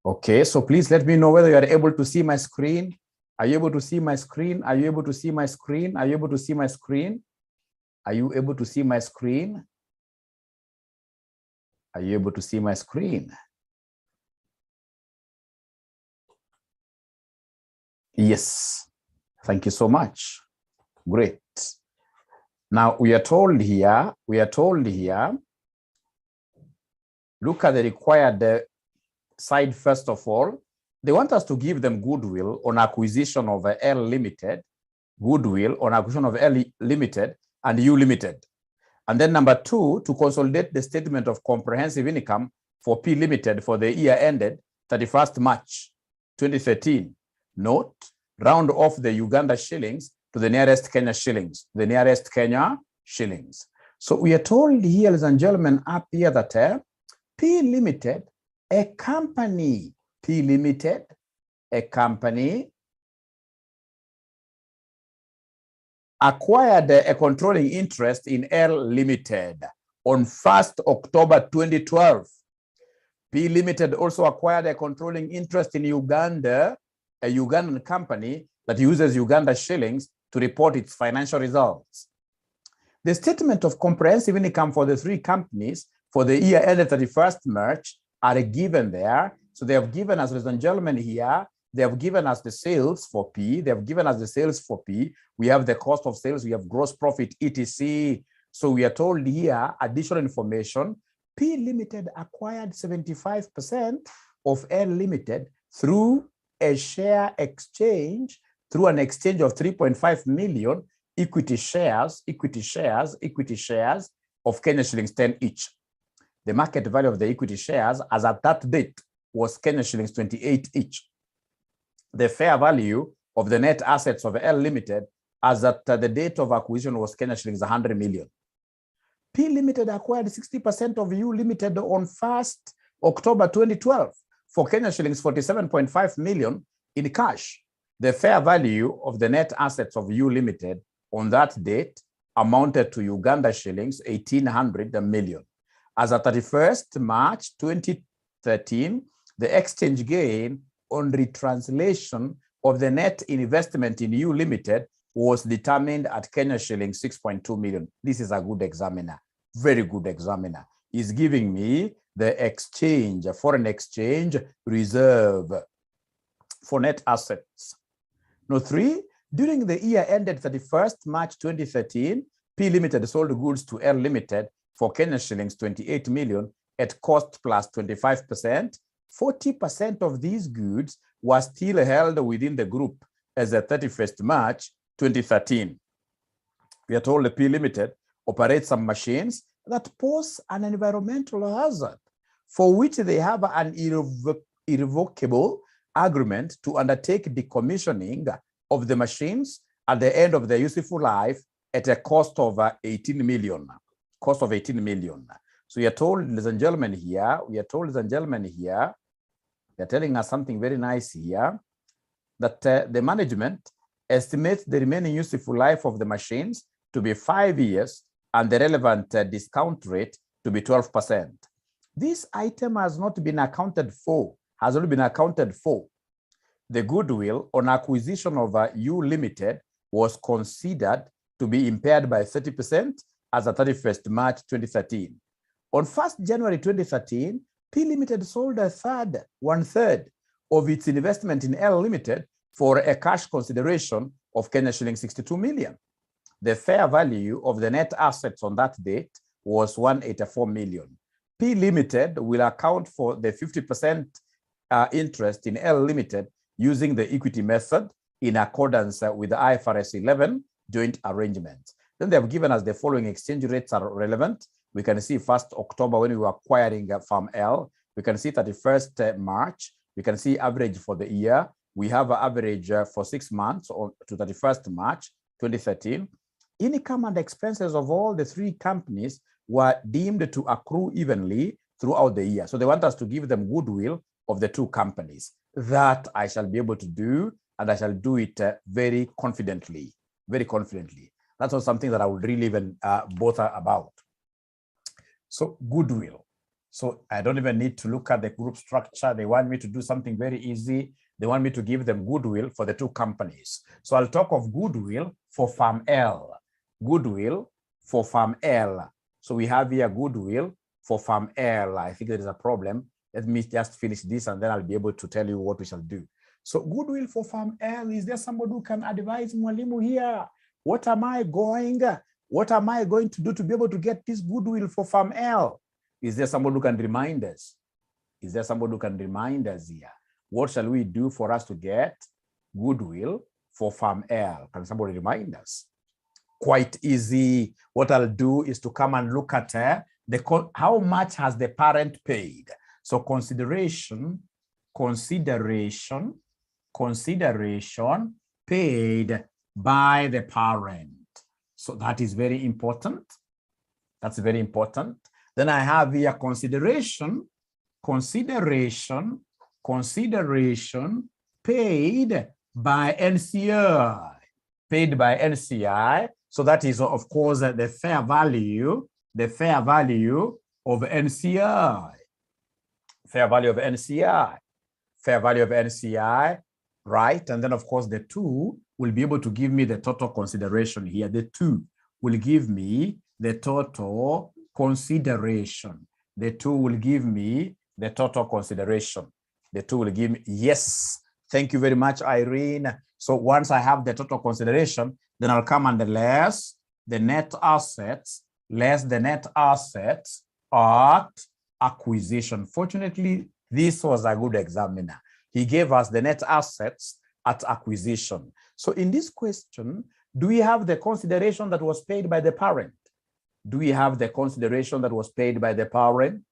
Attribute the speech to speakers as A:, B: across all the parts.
A: Okay, so please let me know whether you are able to see my screen. Are you able to see my screen? Are you able to see my screen? Are you able to see my screen? Are you able to see my screen? Are you able to see my screen? Yes. Thank you so much. Great. Now we are told here, look at the required side first of all. They want us to give them goodwill on acquisition of L Limited, goodwill on acquisition of L Limited and U Limited. And then number two, to consolidate the statement of comprehensive income for P Limited for the year ended 31st March 2013. Note, round off the Uganda shillings to the nearest Kenya shillings, So we are told here, ladies and gentlemen, up here that P Limited, a company, P Limited, a company, acquired a controlling interest in L Limited on 1st October 2012. P Limited also acquired a controlling interest in Uganda, a Ugandan company that uses Uganda shillings to report its financial results. The statement of comprehensive income for the three companies for the year ended 31st March are given there. So they have given us, ladies and gentlemen, here, they have given us the sales for P. They have given us the sales for P. We have the cost of sales. We have gross profit, etc. So we are told here, additional information, P Limited acquired 75% of L Limited through a share exchange, through an exchange of 3.5 million equity shares of Kenya shillings 10 each. The market value of the equity shares as at that date was Kenya shillings 28 each. The fair value of the net assets of L Limited as at the date of acquisition was Kenya shillings 100 million. P Limited acquired 60% of U Limited on 1st October 2012 for Kenya shillings 47.5 million in cash. The fair value of the net assets of U Limited on that date amounted to Uganda shillings 1,800 million. As at 31st March 2013, the exchange gain on retranslation of the net investment in U Limited was determined at Kenya shillings 6.2 million. This is a good examiner, very good examiner. He's giving me the exchange, foreign exchange reserve for net assets. No, 3, during the year ended 31st March 2013, P Limited sold goods to L Limited for Kenya shillings 28 million at cost plus 25%. 40% of these goods were still held within the group as at 31st March 2013. We are told the P Limited operates some machines that pose an environmental hazard for which they have an irrevocable agreement to undertake decommissioning of the machines at the end of their useful life at a cost of 18 million. So we are told, ladies and gentlemen, here, they're telling us something very nice here, that the management estimates the remaining useful life of the machines to be 5 years and the relevant discount rate to be 12%. This item has not been accounted for, has only been accounted for. The goodwill on acquisition of U Limited was considered to be impaired by 30% as of 31st March 2013. On 1st January 2013, P Limited sold one third of its investment in L Limited for a cash consideration of Kenya shilling 62 million. The fair value of the net assets on that date was 184 million. P Limited will account for the 50% interest in L Limited using the equity method in accordance with the IFRS 11 joint arrangements. Then they have given us the following exchange rates are relevant. We can see 1st October when we were acquiring Farm L. We can see 31st March. We can see average for the year. We have an average for 6 months to 31st March 2013. Income and expenses of all the three companies were deemed to accrue evenly throughout the year. So they want us to give them goodwill of the two companies. That I shall be able to do, and I shall do it very confidently, very confidently. That's not something that I would really even bother about. So goodwill. So I don't even need to look at the group structure. They want me to do something very easy. They want me to give them goodwill for the two companies. So I'll talk of goodwill for Farm L. Goodwill for Farm L. So we have here goodwill for Farm L. I think there is a problem. Let me just finish this and then I'll be able to tell you what we shall do. So goodwill for Farm L, is there somebody who can advise Mwalimu here? What am I going to do to be able to get this goodwill for Farm L? Is there somebody who can remind us? Is there somebody who can remind us here? What shall we do for us to get goodwill for Farm L? Can somebody remind us? Quite easy. What I'll do is to come and look at how much has the parent paid. So consideration paid by the parent. So that is very important. That's very important. Then I have here consideration paid by NCI. Paid by NCI. So that is, of course, the fair value of NCI. Fair value of NCI. Fair value of NCI, right? And then, of course, the two will be able to give me the total consideration here. The two will give me the total consideration. The two will give me the total consideration. The two will give me, yes. Thank you very much, Irene. So once I have the total consideration, then I'll come and less the net assets, at acquisition. Fortunately, this was a good examiner. He gave us the net assets at acquisition. So in this question, do we have the consideration that was paid by the parent? Do we have the consideration that was paid by the parent?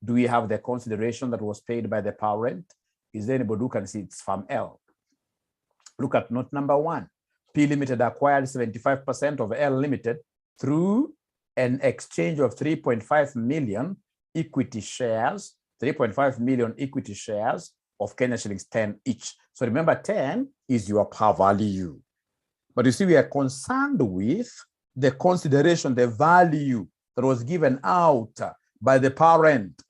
A: Do we have the consideration that was paid by the parent? Is there anybody who can see it's Farm L? Look at note number 1. P Limited acquired 75% of L Limited through an exchange of 3.5 million equity shares, 3.5 million equity shares of Kenya shillings 10 each. So remember, 10 is your par value. But you see, we are concerned with the consideration, the value that was given out by the parent.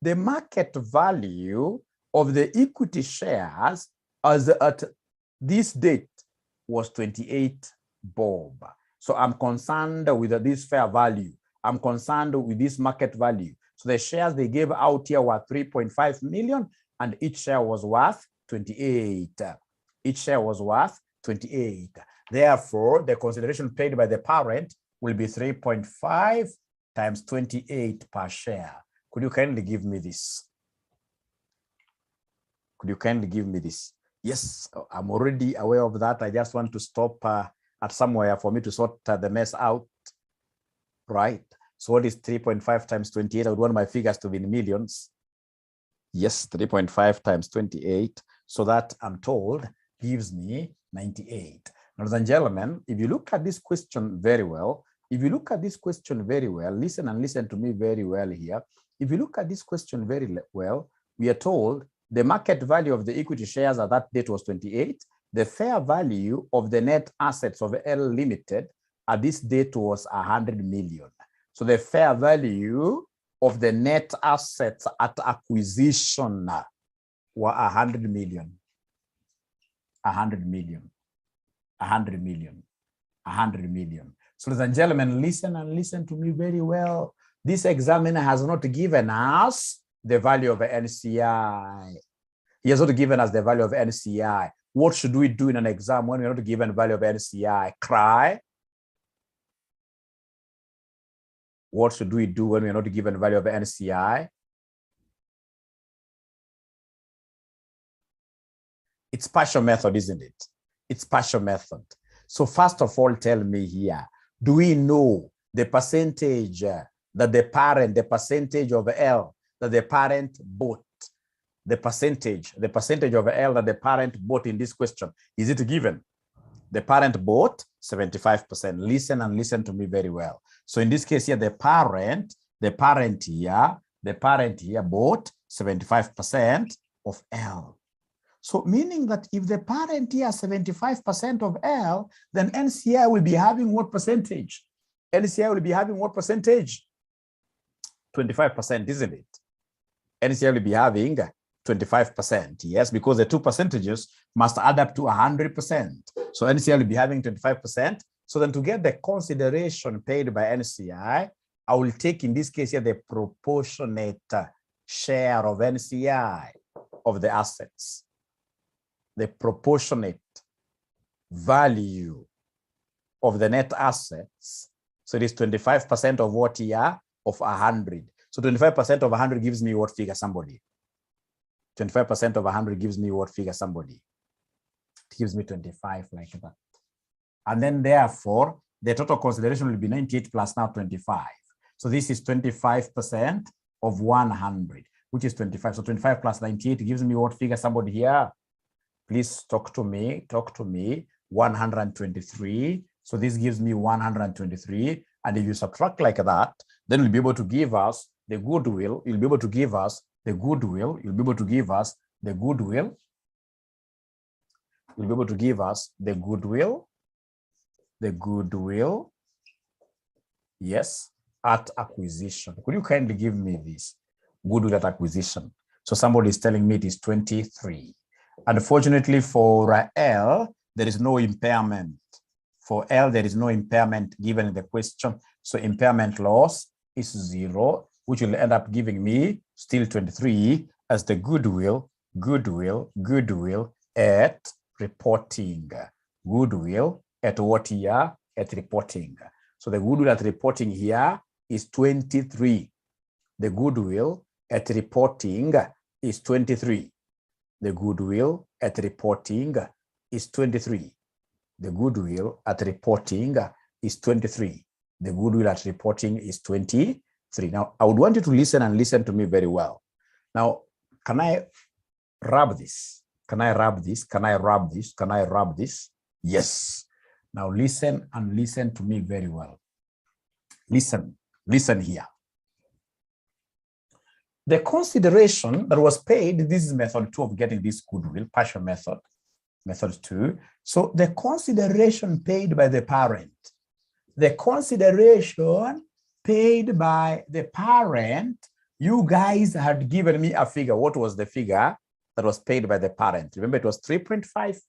A: The market value of the equity shares as at this date was 28 bob. So I'm concerned with this fair value. I'm concerned with this market value. So the shares they gave out here were 3.5 million and each share was worth 28. Each share was worth 28. Therefore, the consideration paid by the parent will be 3.5 times 28 per share. Could you kindly give me this? Could you kindly give me this? Yes, I'm already aware of that. I just want to stop at somewhere for me to sort the mess out. Right. So what is 3.5 times 28? I would want my figures to be in millions. Yes, 3.5 times 28. So that, I'm told, gives me 98. Ladies and gentlemen, if you look at this question very well, listen and listen to me very well here. If you look at this question very well, we are told the market value of the equity shares at that date was 28. The fair value of the net assets of L Limited at this date was 100 million. So the fair value of the net assets at acquisition were 100 million. 100 million. 100 million. 100 million. So ladies and gentlemen, listen and listen to me very well. This examiner has not given us the value of NCI. He has not given us the value of NCI. What should we do in an exam when we're not given the value of NCI? Cry? What should we do when we're not given the value of NCI? It's partial method, isn't it? It's partial method. So first of all, tell me here, do we know the percentage that the percentage of L that the parent bought? The percentage of L that the parent bought in this question, is it given? The parent bought 75%. Listen and listen to me very well. So in this case here, the parent here bought 75% of L. So meaning that if the parent here has 75% of L, then NCI will be having what percentage? NCI will be having what percentage? 25%, isn't it? NCI will be having 25%, yes, because the two percentages must add up to 100%. So NCI will be having 25%. So then to get the consideration paid by NCI, I will take, in this case here, the proportionate share of NCI of the assets, the proportionate value of the net assets. So it is 25% of what here? Of 100. So 25% of 100 gives me what figure, somebody? 25% of 100 gives me what figure, somebody? It gives me 25, like that. And then therefore, the total consideration will be 98 plus now 25. So this is 25% of 100, which is 25. So 25 plus 98 gives me what figure, somebody here? Please talk to me, 123. So this gives me 123. And if you subtract like that, then you'll be able to give us the goodwill. You'll be able to give us the goodwill. You'll be able to give us the goodwill. You'll be able to give us the goodwill. The goodwill. Yes, at acquisition. Could you kindly give me this? Goodwill at acquisition. So somebody is telling me it is 23. Unfortunately for L, there is no impairment. For L, there is no impairment given in the question. So impairment loss is 0, which will end up giving me still 23 as the goodwill at reporting. Goodwill at what here? At reporting. So the goodwill at reporting here is 23. The goodwill at reporting is 23. The goodwill at reporting is 23. The goodwill at reporting is 23. The goodwill at reporting is 23. Now, I would want you to listen and listen to me very well. Now, can I rub this? Can I rub this? Can I rub this? Can I rub this? Yes. Now, listen and listen to me very well. Listen here. The consideration that was paid, this is method 2 of getting this goodwill, partial method, method 2. So the consideration paid by the parent, you guys had given me a figure. What was the figure that was paid by the parent? Remember, it was 3.5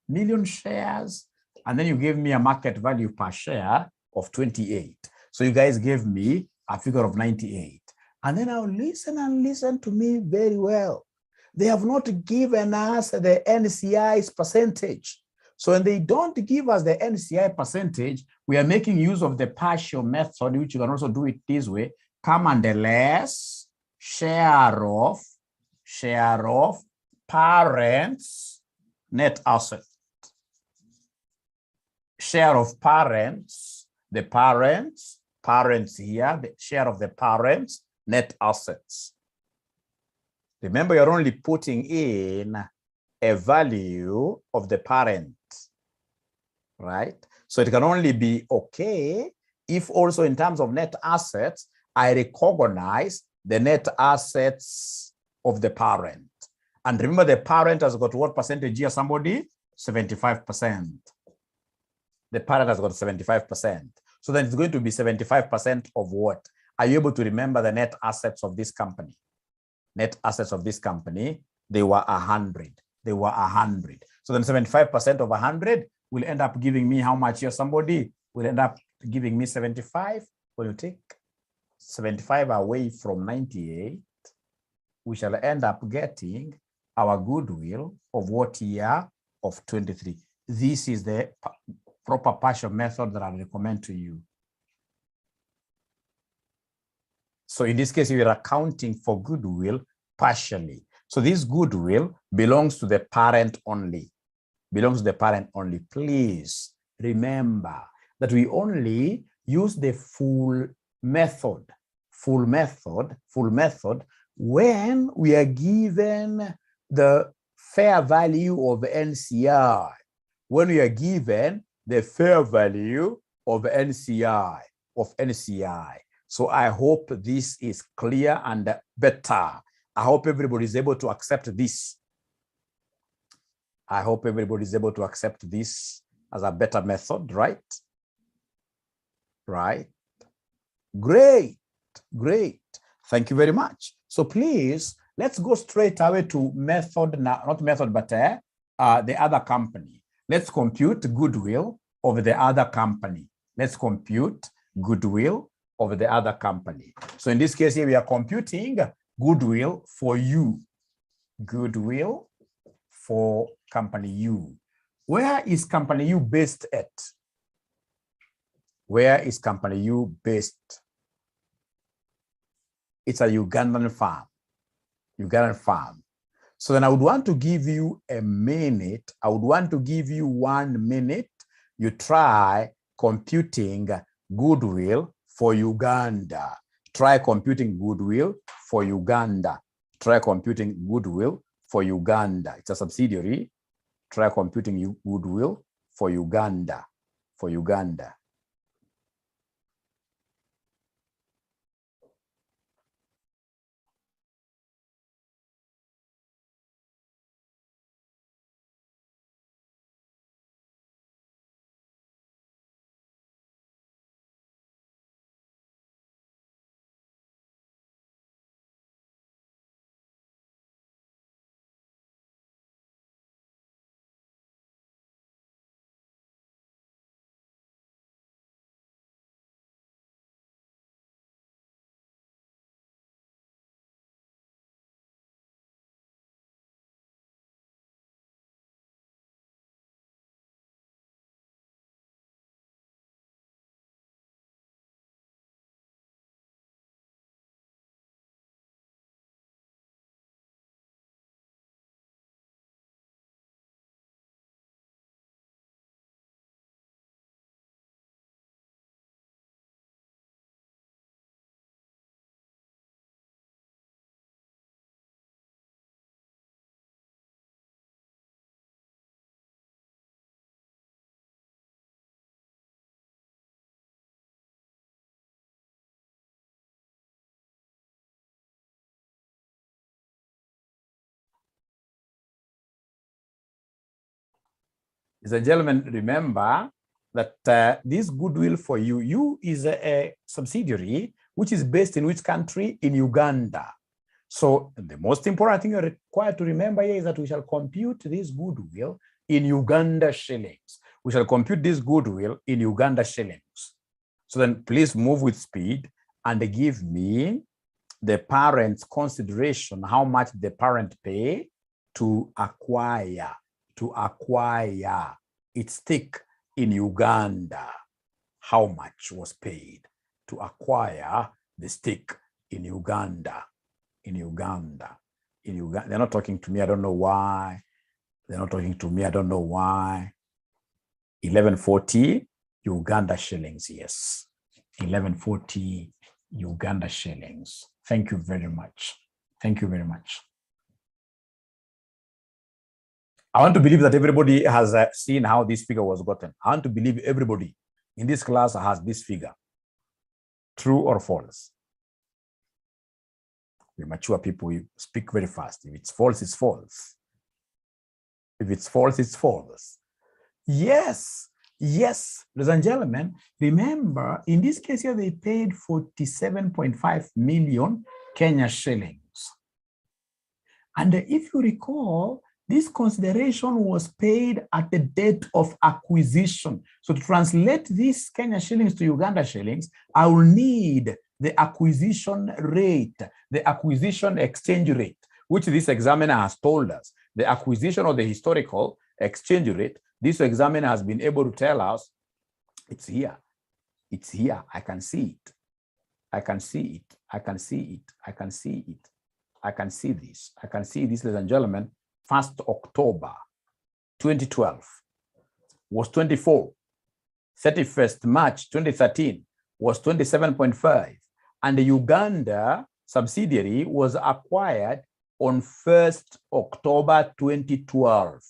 A: million shares. And then you gave me a market value per share of 28. So you guys gave me a figure of 98. And then now listen and listen to me very well. They have not given us the NCI's percentage. So when they don't give us the NCI percentage, we are making use of the partial method, which you can also do it this way. Come under less share of parents' net asset. Share of parents, the parents here, the share of the parents' net assets. Remember, you're only putting in a value of the parent, right? So it can only be okay if also in terms of net assets, I recognize the net assets of the parent. And remember, the parent has got what percentage here, somebody? 75%. The parent has got 75%. So then it's going to be 75% of what? Are you able to remember the net assets of this company? Net assets of this company, they were 100. They were 100. So then 75% of 100 will end up giving me how much here? Somebody will end up giving me 75. When you take 75 away from 98, we shall end up getting our goodwill of what here? Of 23. This is the proper partial method that I recommend to you. So in this case, we are accounting for goodwill partially. So this goodwill belongs to the parent only. Belongs to the parent only. Please remember that we only use the full method when we are given the fair value of NCI. When we are given the fair value of NCI, So I hope this is clear and better. I hope everybody is able to accept this. I hope everybody is able to accept this as a better method, right? Right. Great. Thank you very much. So please, let's go straight away to method, not method, but the other company. Let's compute goodwill of the other company. Let's compute goodwill of the other company. So in this case here, we are computing goodwill for you. Goodwill for company U. Where is company U based at? Where is company U based? It's a Ugandan farm. Ugandan farm. So then I would want to give you a minute. I would want to give you 1 minute. You try computing goodwill for Uganda. Try computing goodwill for Uganda. Try computing goodwill for Uganda. It's a subsidiary. Try computing goodwill for Uganda. For Uganda. Ladies and gentlemen, remember that this goodwill for you is a subsidiary which is based in which country? In Uganda. So the most important thing you're required to remember here is that we shall compute this goodwill in Uganda shillings. We shall compute this goodwill in Uganda shillings. So then please move with speed and give me the parent's consideration, how much the parent pay to acquire its stake in Uganda. How much was paid to acquire the stake in Uganda? In Uganda. They're not talking to me. I don't know why. They're not talking to me. I don't know why. 1140 Uganda shillings. Yes. 1140 Uganda shillings. Thank you very much. Thank you very much. I want to believe that everybody has seen how this figure was gotten. I want to believe everybody in this class has this figure. True or false? We mature people, we speak very fast. If it's false, it's false. If it's false, it's false. Yes, yes, ladies and gentlemen, remember, in this case here, they paid 47.5 million Kenya shillings. And if you recall, this consideration was paid at the date of acquisition. So to translate these Kenya shillings to Uganda shillings, I will need the acquisition rate, the acquisition exchange rate, which this examiner has told us. The acquisition of the historical exchange rate, this examiner has been able to tell us, it's here. It's here. I can see it. I can see it. I can see it. I can see it. I can see this. I can see this, ladies and gentlemen. 1st October 2012 was 24. 31st March 2013 was 27.5. And the Uganda subsidiary was acquired on 1st October 2012.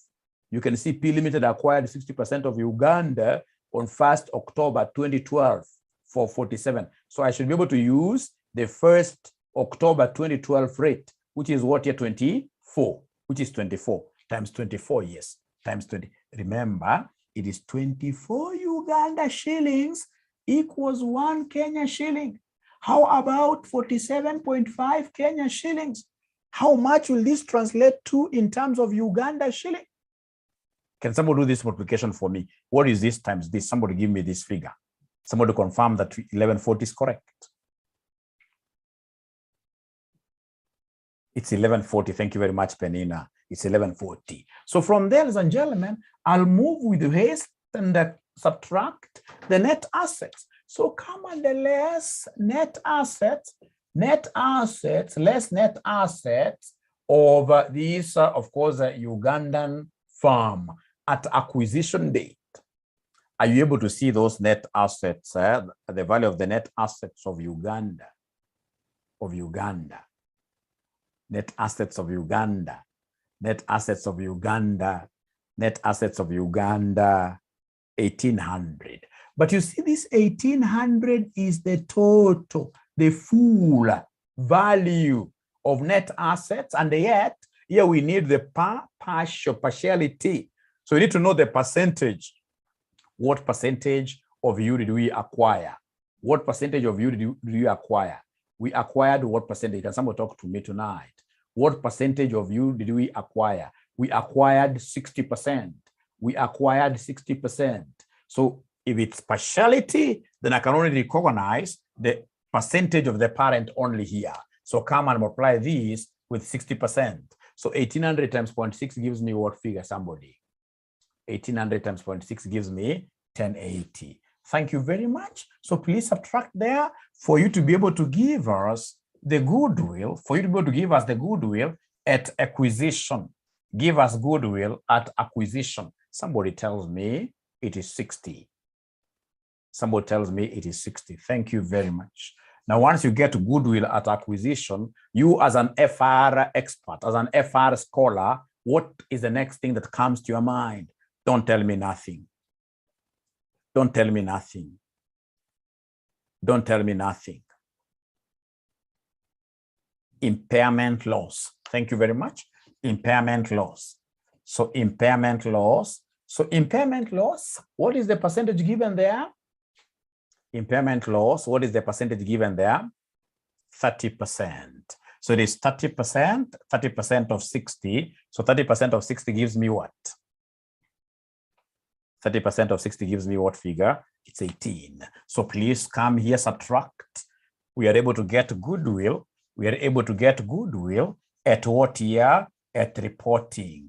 A: You can see P Limited acquired 60% of Uganda on 1st October 2012 for 47. So I should be able to use the 1st October 2012 rate, which is what here, 24. Which is 24 times 24, yes, times 20. Remember, it is 24 Uganda shillings equals 1 Kenya shilling. How about 47.5 Kenya shillings? How much will this translate to in terms of Uganda shilling? Can somebody do this multiplication for me? What is this times this? Somebody give me this figure. Somebody confirm that 1140 is correct. It's 1140. Thank you very much, Penina. It's 1140. So from there, ladies and gentlemen, I'll move with haste and subtract the net assets. So come on, the less net assets less net assets of this, of course, Ugandan farm at acquisition date. Are you able to see those net assets, the value of the net assets of Uganda? Net assets of Uganda, net assets of Uganda, net assets of Uganda, 1800. But you see, this 1800 is the total, the full value of net assets, and yet here we need the partiality. So we need to know the percentage. What percentage of you did we acquire? What percentage of you did you acquire? We acquired what percentage? Can someone talk to me tonight? What percentage of you did we acquire? We acquired 60%. We acquired 60%. So if it's partiality, then I can only recognize the percentage of the parent only here. So come and multiply these with 60%. So 1800 times 0.6 gives me what figure, somebody? 1800 times 0.6 gives me 1080. Thank you very much. So please subtract there for you to be able to give us the goodwill, at acquisition. Give us goodwill at acquisition. Somebody tells me it is 60. Somebody tells me it is 60. Thank you very much. Now, once you get goodwill at acquisition, you as an FR expert, as an FR scholar, what is the next thing that comes to your mind? Don't tell me nothing. Don't tell me nothing. Don't tell me nothing. Impairment loss. Thank you very much. Impairment loss. So impairment loss. So impairment loss, what is the percentage given there? Impairment loss, what is the percentage given there? 30%. So it is 30%, 30% of 60. So 30% of 60 gives me what? 30% of 60 gives me what figure? It's 18. So please come here, subtract. We are able to get goodwill. We are able to get goodwill at what year? At reporting.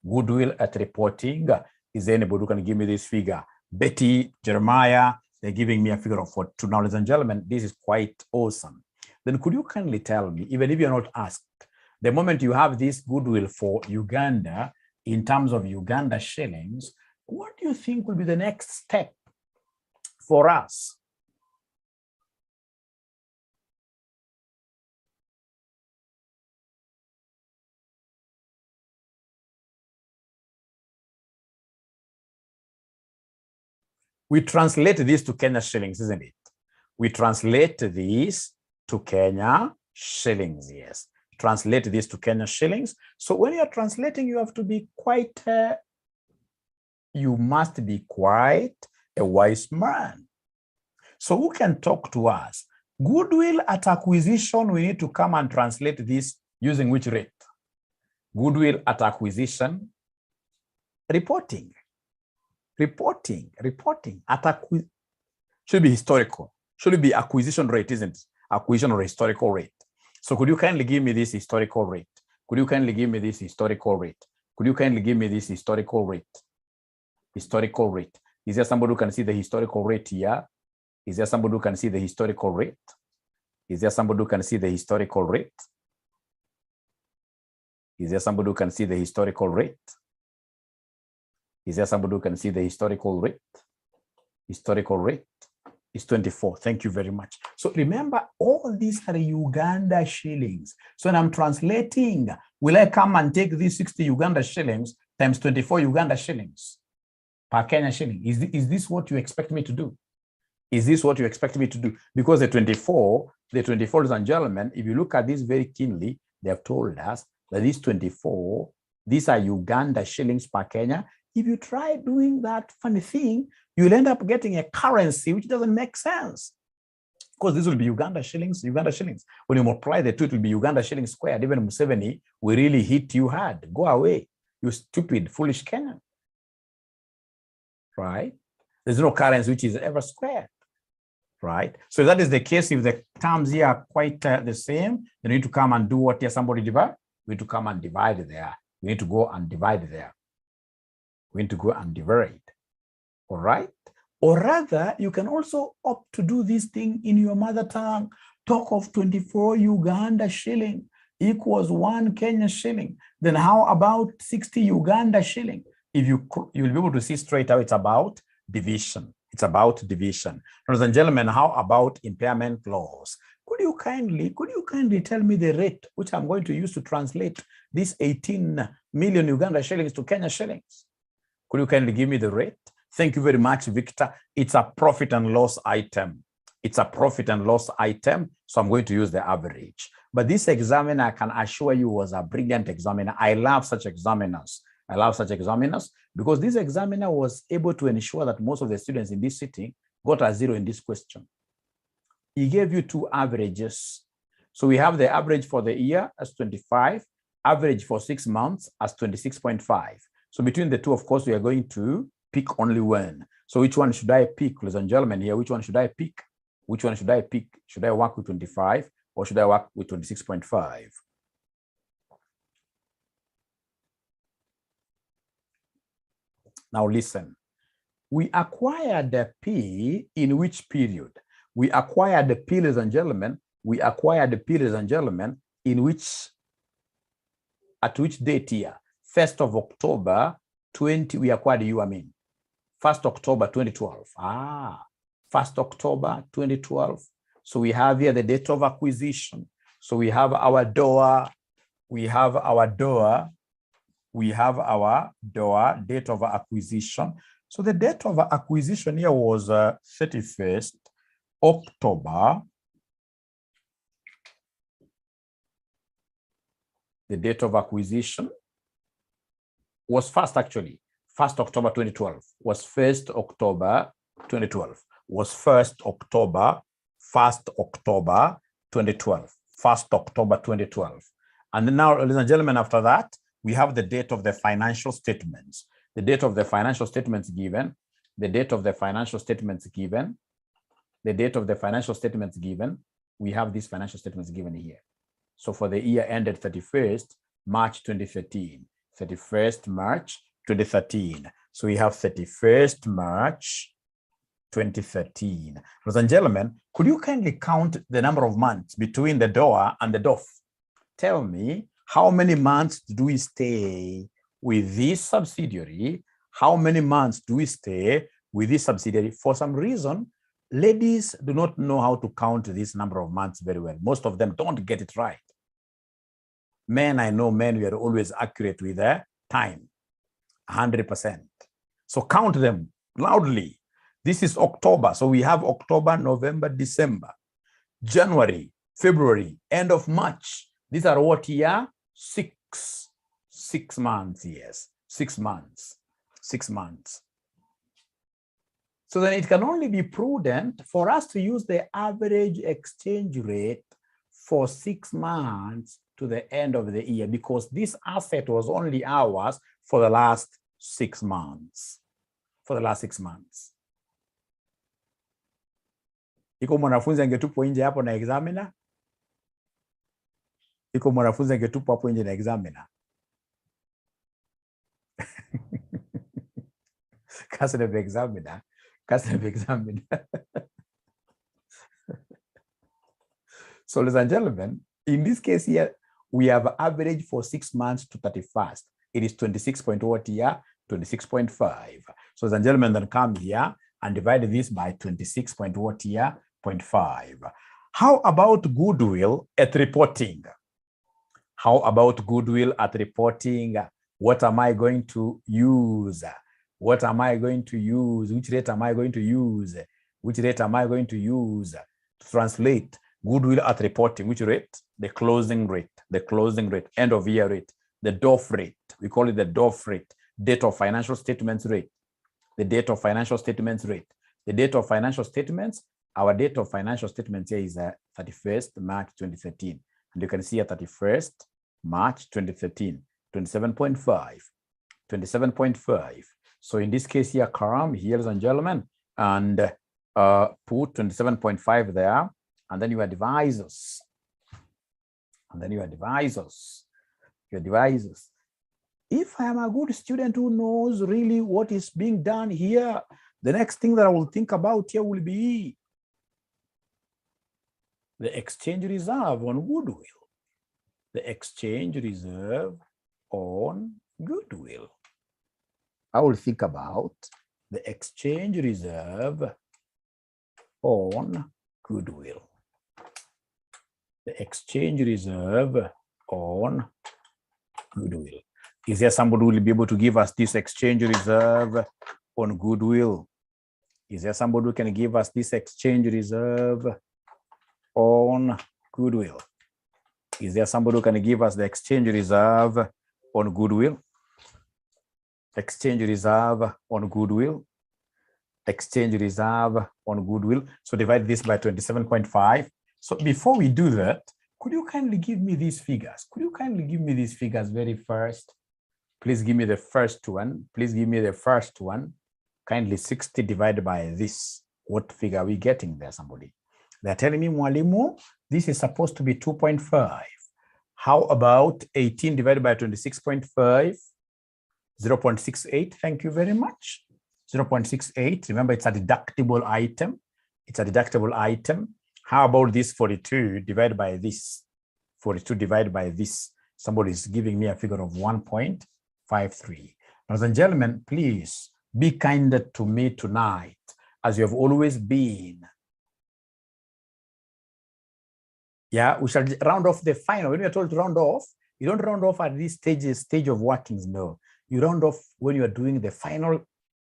A: Goodwill at reporting. Is there anybody who can give me this figure? Betty, Jeremiah, they're giving me a figure of 42. Now, ladies and gentlemen, this is quite awesome. Then could you kindly tell me, even if you're not asked, the moment you have this goodwill for Uganda, in terms of Uganda shillings, what do you think will be the next step for us? We translate this to Kenya shillings, isn't it? We translate this to Kenya shillings, yes. Translate this to Kenya shillings. So when you're translating, you have to be quite, you must be quite a wise man. So who can talk to us? Goodwill at acquisition, we need to come and translate this using which rate? Goodwill at acquisition, reporting. Reporting at should be historical. Should it be acquisition rate, isn't it? Acquisition or historical rate. So could you kindly give me this historical rate? Could you kindly give me this historical rate? Could you kindly give me this historical rate? Historical rate. Is there somebody who can see the historical rate here? Is there somebody who can see the historical rate? Is there somebody who can see the historical rate? Is there somebody who can see the historical rate? Is there somebody who can see the historical rate? Historical rate is 24. Thank you very much. So remember, all these are Uganda shillings. So when I'm translating, will I come and take these 60 Uganda shillings times 24 Uganda shillings per Kenya shilling? Is this what you expect me to do? Is this what you expect me to do? Because the 24, ladies and gentlemen, if you look at this very keenly, they have told us that these 24, these are Uganda shillings per Kenya. If you try doing that funny thing, you'll end up getting a currency which doesn't make sense. Because this will be Uganda shillings, Uganda shillings. When you multiply the two, it will be Uganda shillings squared. Even Museveni will really hit you hard. Go away, you stupid, foolish Kenyan. Right? There's no currency which is ever squared. Right? So if that is the case, if the terms here are quite the same, you need to come and do what here somebody divide. We need to come and divide there. We need to go and divide there. We need to go and divide. All right? Or rather, you can also opt to do this thing in your mother tongue. Talk of 24 Uganda shilling equals 1 Kenya shilling. Then how about 60 Uganda shilling? If you'll be able to see straight away, it's about division. It's about division. Ladies and gentlemen, how about impairment loss? Could you kindly tell me the rate which I'm going to use to translate this 18 million Uganda shillings to Kenya shillings? Could you kindly give me the rate? Thank you very much, Victor. It's a profit and loss item. It's a profit and loss item, so I'm going to use the average. But this examiner, I can assure you, was a brilliant examiner. I love such examiners. I love such examiners because this examiner was able to ensure that most of the students in this sitting got a 0 in this question. He gave you 2 averages. So we have the average for the year as 25, average for 6 months as 26.5. So between the two, of course, we are going to pick only one. So which one should I pick, ladies and gentlemen here? Which one should I pick? Which one should I pick? Should I work with 25 or should I work with 26.5? Now listen, we acquired the P in which period? We acquired the P, ladies and gentlemen. We acquired the P, ladies and gentlemen, in which, at which date here? 1st of October 20, we acquired you, 1st October 2012. 1st October 2012. So we have here the date of acquisition. So we have our DOA, we have our DOA, we have our DOA, date of acquisition. So the date of acquisition here was 31st October. The date of acquisition was first, actually. 1st October 2012 was 1st October 2012 was 1st October 2012, 1st October 2012. And then now, ladies and gentlemen, after that, we have the date of the financial statements. The date of the financial statements given, the date of the financial statements given, the date of the financial statements given. We have these financial statements given here. So for the year ended 31st March 2013, 31st March 2013. So we have 31st March 2013. Ladies and gentlemen, could you kindly count the number of months between the DOA and the DOF? Tell me, how many months do we stay with this subsidiary? How many months do we stay with this subsidiary? For some reason, ladies do not know how to count this number of months very well. Most of them don't get it right. Men, I know men, we are always accurate with their time, 100%. So count them loudly. This is October. So we have October, November, December, January, February, end of March. These are what here? 6 months, yes, 6 months, 6 months. So then it can only be prudent for us to use the average exchange rate for 6 months to the end of the year, because this asset was only ours for the last 6 months. For the last 6 months. Iko mwanafunzi angetupwa nje hapo na examiner? Iko mwanafunzi angetupwa hapo nje na examiner? KASNEB examiner. KASNEB examiner. So ladies and gentlemen, in this case here, we have average for 6 months to 31st. It is 26.what here? 26.5. So ladies and gentlemen, then come here and divide this by 26.what here? 0.5. How about goodwill at reporting? How about goodwill at reporting? What am I going to use? What am I going to use? Which rate am I going to use? Which rate am I going to use to translate goodwill at reporting? Which rate? The closing rate, end of year rate, the DOF rate. We call it the DOF rate, date of financial statements rate, the date of financial statements rate, the date of financial statements our date of financial statements here is 31st March 2013. And you can see at 31st March 2013, 27.5, 27.5. So in this case here, Karam, here, ladies and gentlemen, and put 27.5 there, and then your advisors. And then your advisors. Your advisors. If I am a good student who knows really what is being done here, the next thing that I will think about here will be the exchange reserve on goodwill. The exchange reserve on goodwill. I will think about the exchange reserve on goodwill. The exchange reserve on goodwill. Is there somebody who will be able to give us this exchange reserve on goodwill? Is there somebody who can give us this exchange reserve on goodwill? Is there somebody who can give us the exchange reserve on goodwill? Exchange reserve on goodwill. Exchange reserve on goodwill. So divide this by 27.5. So before we do that, could you kindly give me these figures? Could you kindly give me these figures very first? Please give me the first one. Please give me the first one. Kindly 60 divided by this. What figure are we getting there, somebody? They're telling me, Mwalimu, this is supposed to be 2.5. How about 18 divided by 26.5? 0.68. Thank you very much. 0.68. Remember, it's a deductible item. It's a deductible item. How about this 42 divided by this? 42 divided by this. Somebody is giving me a figure of 1.53. Ladies and gentlemen, please be kinder to me tonight, as you have always been. Yeah, we shall round off the final. When you're told to round off, you don't round off at this stage of workings, no. You round off when you are doing the final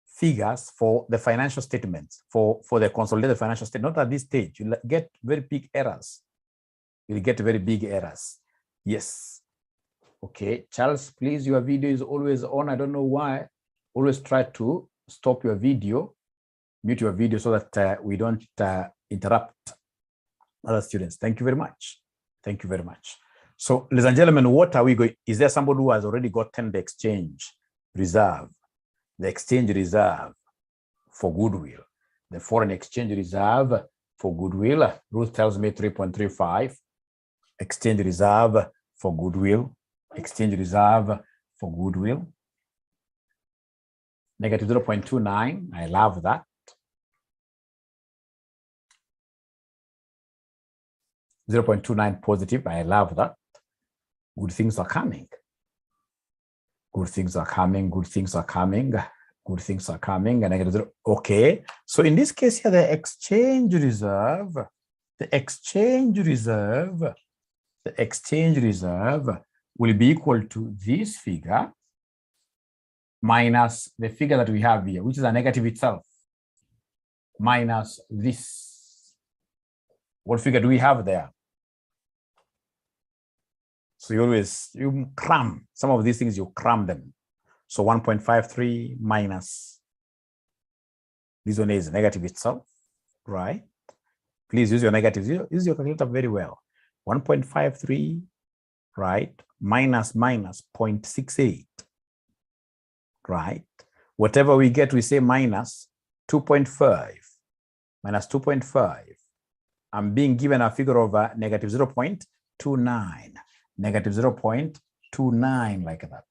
A: figures for the financial statements, for the consolidated financial statement. Not at this stage. You'll get very big errors. You'll get very big errors. Yes. Okay, Charles, please, your video is always on. I don't know why. Always try to stop your video, mute your video so that we don't interrupt other students. Thank you very much. Thank you very much. So, ladies and gentlemen, what are we going? Is there somebody who has already gotten the exchange reserve? The exchange reserve for goodwill, the foreign exchange reserve for goodwill. Ruth tells me 3.35. Exchange reserve for goodwill. Exchange reserve for goodwill. Negative 0.29. I love that. 0.29 positive. I love that. Good things are coming. Good things are coming. Good things are coming. Good things are coming. And negative 0. Okay. So in this case here, the exchange reserve will be equal to this figure minus the figure that we have here, which is a negative itself, minus this. What figure do we have there? So you cram some of these things, you cram them. So 1.53 minus this one is negative itself, right? Please use your negatives. Use your calculator very well. 1.53, right? Minus 0.68, right? Whatever we get, we say minus 2.5. Minus 2.5. I'm being given a figure of negative 0.29. Negative 0.29, like that.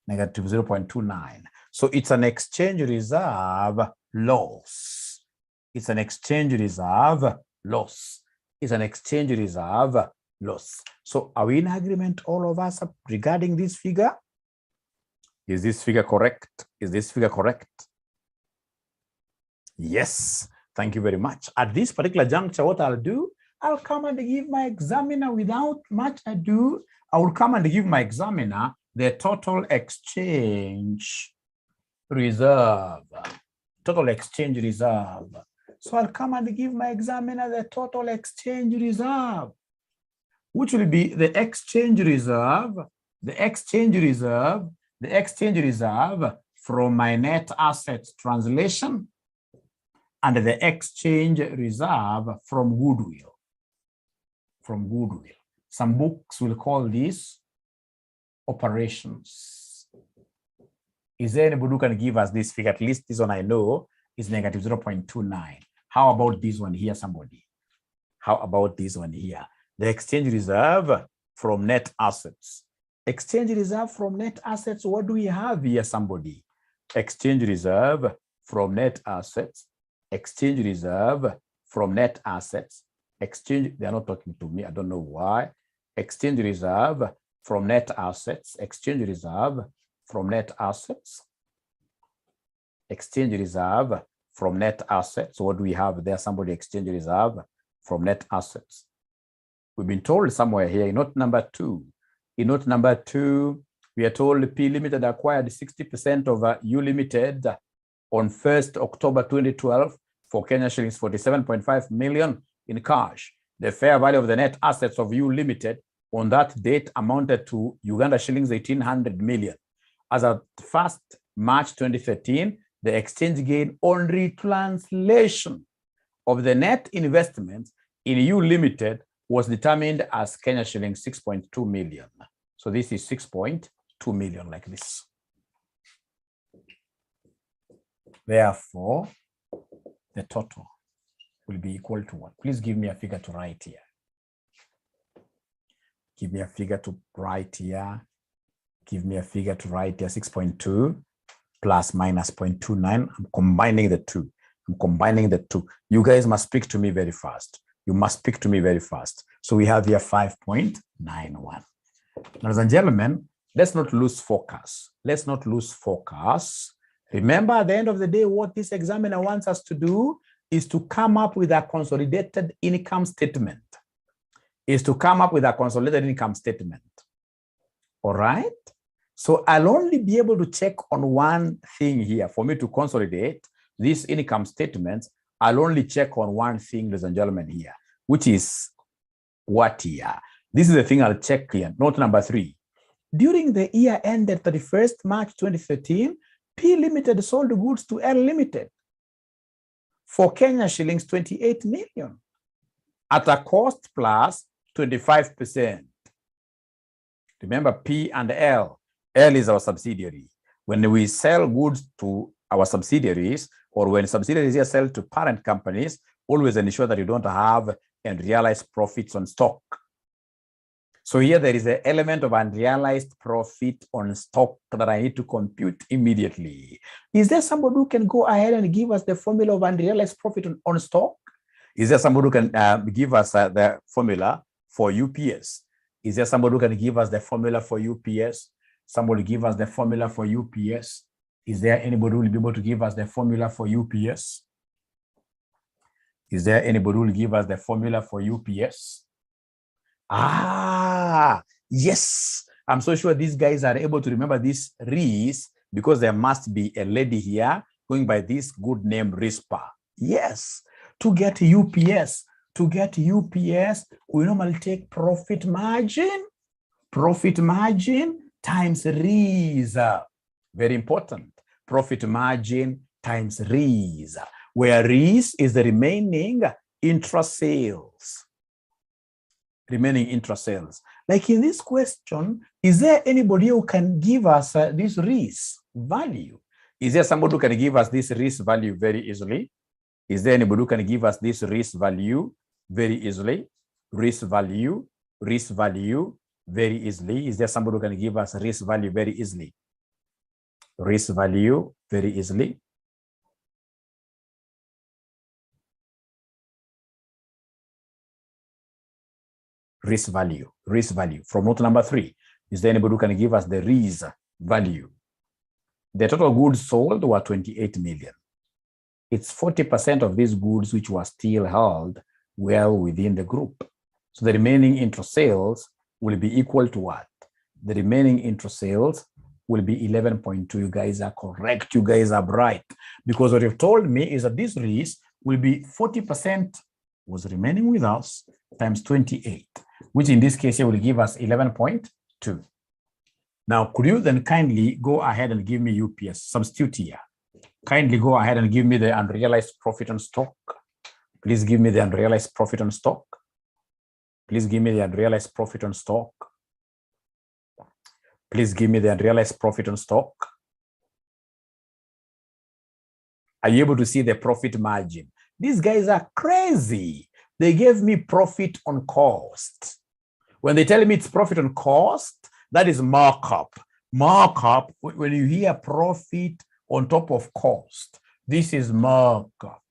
A: Negative 0.29. So it's an exchange reserve loss. It's an exchange reserve loss. It's an exchange reserve loss. So are we in agreement, all of us, regarding this figure? Is this figure correct? Is this figure correct? Yes. Thank you very much. At this particular juncture, what I'll do, I'll come and give my examiner without much ado. I will come and give my examiner the total exchange reserve. Total exchange reserve. So I'll come and give my examiner the total exchange reserve, which will be the exchange reserve, the exchange reserve, the exchange reserve from my net assets translation and the exchange reserve from goodwill. From goodwill. Some books will call this operations. Is there anybody who can give us this figure? At least this one I know is negative 0.29. How about this one here, somebody? How about this one here? The exchange reserve from net assets. Exchange reserve from net assets, what do we have here, somebody? Exchange reserve from net assets. Exchange reserve from net assets. Exchange, they're not talking to me, I don't know why. Exchange reserve from net assets. Exchange reserve from net assets. Exchange reserve from net assets. What do we have there? Somebody, exchange reserve from net assets. We've been told somewhere here in note number 2. In note number 2, we are told P Limited acquired 60% of U Limited on 1st October 2012 for Kenya shillings 47.5 million in cash. The fair value of the net assets of U Limited on that date amounted to Uganda shillings 1,800 million. As of 1st March 2013, the exchange gain on retranslation of the net investments in U Limited was determined as Kenya shillings 6.2 million. So this is 6.2 million like this. Therefore, the total will be equal to what? Please give me a figure to write here. Give me a figure to write here. Give me a figure to write here. 6.2 plus minus 0.29. I'm combining the two. I'm combining the two. You guys must speak to me very fast. You must speak to me very fast. So we have here 5.91. Ladies and gentlemen, let's not lose focus. Let's not lose focus. Remember, at the end of the day, what this examiner wants us to do is to come up with a consolidated income statement. Is to come up with a consolidated income statement. All right? So I'll only be able to check on one thing here. For me to consolidate these income statements, I'll only check on one thing, ladies and gentlemen, here, which is what here? This is the thing I'll check here. Note number 3. During the year ended 31st March 2013, P Limited sold goods to L Limited for Kenya shillings 28 million at a cost plus 25%. Remember, P and L. L is our subsidiary. When we sell goods to our subsidiaries, or when subsidiaries here sell to parent companies, always ensure that you don't have unrealized profits on stock. So here there is an element of unrealized profit on stock that I need to compute immediately. Is there somebody who can go ahead and give us the formula of unrealized profit on stock? Is there somebody who can give us the formula for UPS? Is there somebody who can give us the formula for UPS? Somebody give us the formula for UPS. Is there anybody who will be able to give us the formula for UPS? Is there anybody who will give us the formula for UPS? Ah, yes. I'm so sure these guys are able to remember this Reese because there must be a lady here going by this good name Rispa. Yes. To get UPS, we normally take profit margin times Reese. Very important. Profit margin times Reese, where Reese is the remaining intra-sales. Remaining intra-sales. Like in this question, is there anybody who can give us this Reese value? Is there somebody who can give us this Reese value very easily? Is there anybody who can give us this Reese value very easily? Reese value very easily. Is there somebody who can give us Reese value very easily? Reese value very easily. Risk value. From note number 3, is there anybody who can give us the Reese value? The total goods sold were 28 million. It's 40% of these goods which were still held well within the group. So the remaining intra-sales will be equal to what? The remaining intra-sales will be 11.2. You guys are correct. You guys are bright. Because what you've told me is that this Reese will be 40% was remaining with us times 28, which in this case here will give us 11.2. Now, could you then kindly go ahead and give me UPS, substitute here. Kindly go ahead and give me the unrealized profit on stock. Please give me the unrealized profit on stock. Please give me the unrealized profit on stock. Please give me the unrealized profit on stock. Are you able to see the profit margin? These guys are crazy. They gave me profit on cost. When they tell me it's profit on cost, that is markup. Markup, when you hear profit on top of cost, this is markup.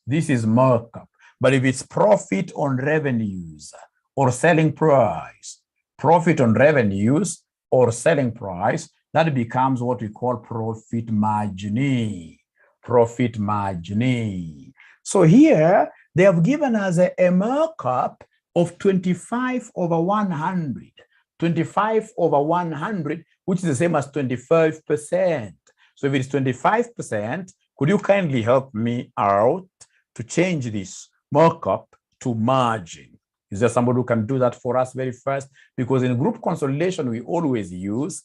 A: This is markup. But if it's profit on revenues or selling price, profit on revenues or selling price, that becomes what we call profit margin. Profit margin. So here they have given us a markup of 25 over 100. 25 over 100, which is the same as 25%. So if it's 25%, could you kindly help me out to change this markup to margin? Is there somebody who can do that for us very fast? Because in group consolidation, we always use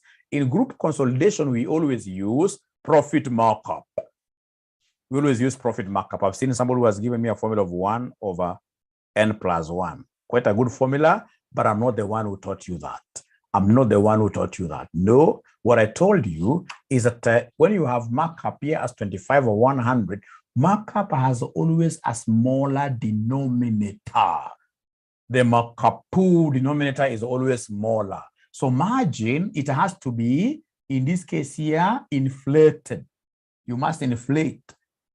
A: profit markup. We always use profit markup. I've seen somebody who has given me a formula of 1 over n plus 1. Quite a good formula, but I'm not the one who taught you that. I'm not the one who taught you that. No, what I told you is that when you have markup here as 25 or 100, markup has always a smaller denominator. The markup pool denominator is always smaller. So margin, it has to be, in this case here, inflated. You must inflate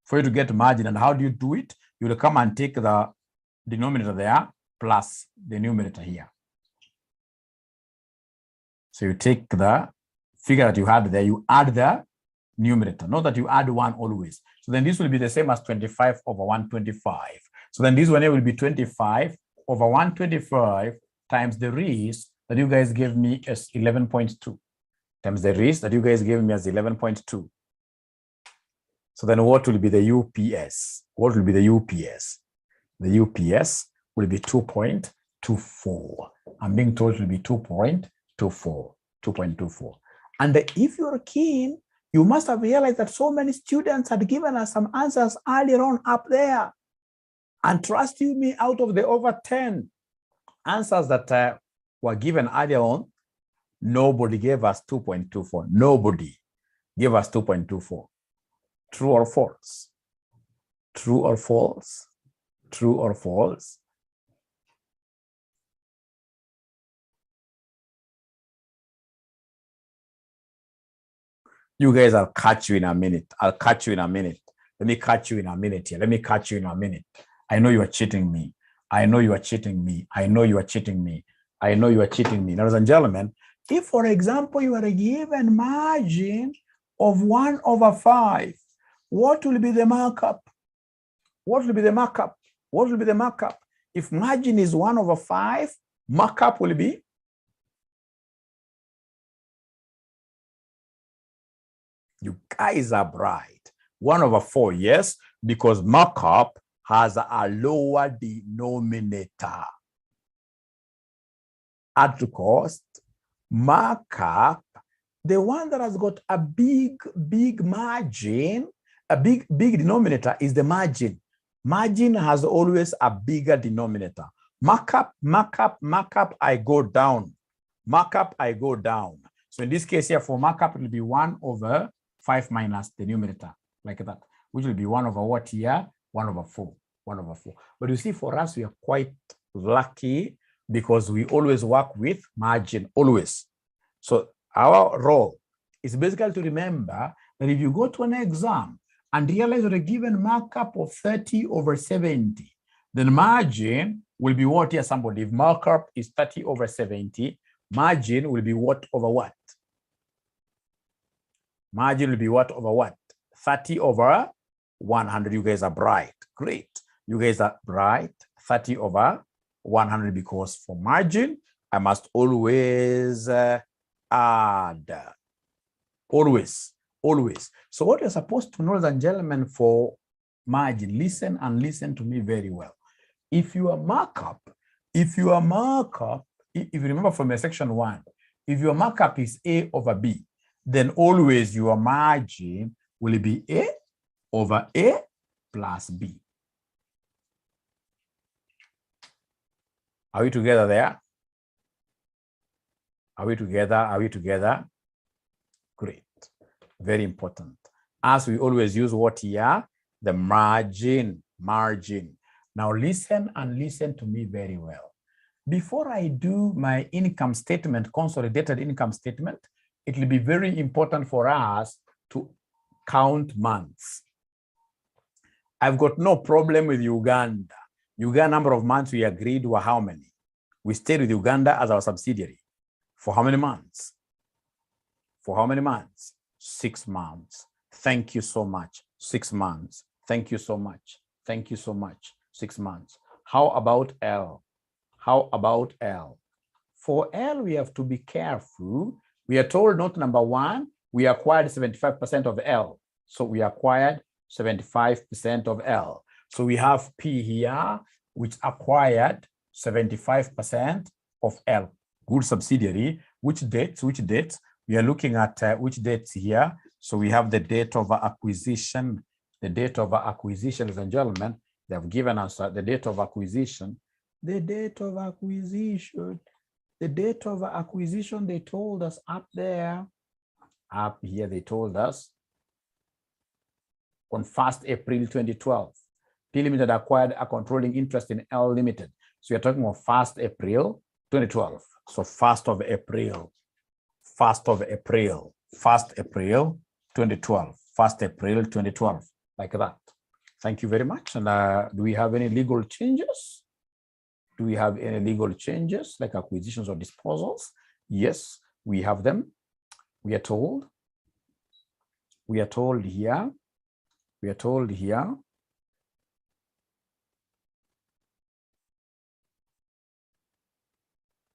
A: for you to get margin. And how do you do it? You will come and take the denominator there plus the numerator here. So you take the figure that you had there, you add the numerator, not that you add 1 always. So then this will be the same as 25 over 125. So then this one here will be 25 over 125 times the risk that you guys gave me as 11.2 times the risk that you guys gave me as 11.2. So then what will be the UPS? What will be the UPS? The UPS will be 2.24. I'm being told it will be 2.24. And if you're keen, you must have realized that so many students had given us some answers earlier on up there. And trust you me, out of the over 10 answers that were given earlier on, nobody gave us 2.24. Nobody gave us 2.24. True or false? True or false? True or false? You guys, I'll catch you in a minute. I'll catch you in a minute. Let me catch you in a minute here. Let me catch you in a minute. I know you are cheating me. I know you are cheating me. I know you are cheating me. I know you are cheating me. Ladies and gentlemen, if, for example, you are given margin of 1 over 5, what will be the markup? What will be the markup? What will be the markup? If margin is 1 over 5, markup will be? You guys are bright. 1 over 4, yes, because markup has a lower denominator. Add to cost, markup, the one that has got a big margin, a big denominator is the margin. Margin has always a bigger denominator. Markup, I go down. Markup, I go down. So in this case here, for markup, it will be 1 over 5 minus the numerator, like that, which will be 1 over what here? 1 over 4. 1 over 4. But you see, for us, we are quite lucky because we always work with margin, always. So our role is basically to remember that if you go to an exam and realize that a given markup of 30 over 70, then margin will be what here, somebody? If markup is 30 over 70, margin will be what over what? Margin will be what over what? 30 over 100. You guys are bright. Great. You guys are bright. 30 over 100, because for margin, I must always add. Always. So what you're supposed to know, ladies and gentlemen, for margin, listen and listen to me very well. If your markup, if you remember from your section 1, if your markup is A over B, then always your margin will be A over A plus B. Are we together there? Are we together? Are we together? Great. Very important. As we always use what here? The margin. Margin. Now listen and listen to me very well. Before I do my income statement, consolidated income statement, it will be very important for us to count months. I've got no problem with Uganda. Uganda number of months we agreed were how many? We stayed with Uganda as our subsidiary. For how many months? For how many months? 6 months. Thank you so much. 6 months. Thank you so much. Thank you so much. 6 months. How about L? How about L? For L, we have to be careful. We are told note number 1, we acquired 75% of L. So we acquired 75% of L. So we have P here, which acquired 75% of L. Good subsidiary. Which dates? Which dates? We are looking at which dates here. So we have the date of acquisition. The date of acquisition, ladies and gentlemen, they have given us the date of acquisition. The date of acquisition. The date of acquisition, they told us up there. Up here, they told us on 1st April 2012. P Limited acquired a controlling interest in L Limited. So you're talking about 1st April 2012. So 1st of April, 1st of April, 1st April 2012, 1st April 2012, like that. Thank you very much. And do we have any legal changes? Do we have any legal changes like acquisitions or disposals? Yes, we have them. We are told here. We are told here.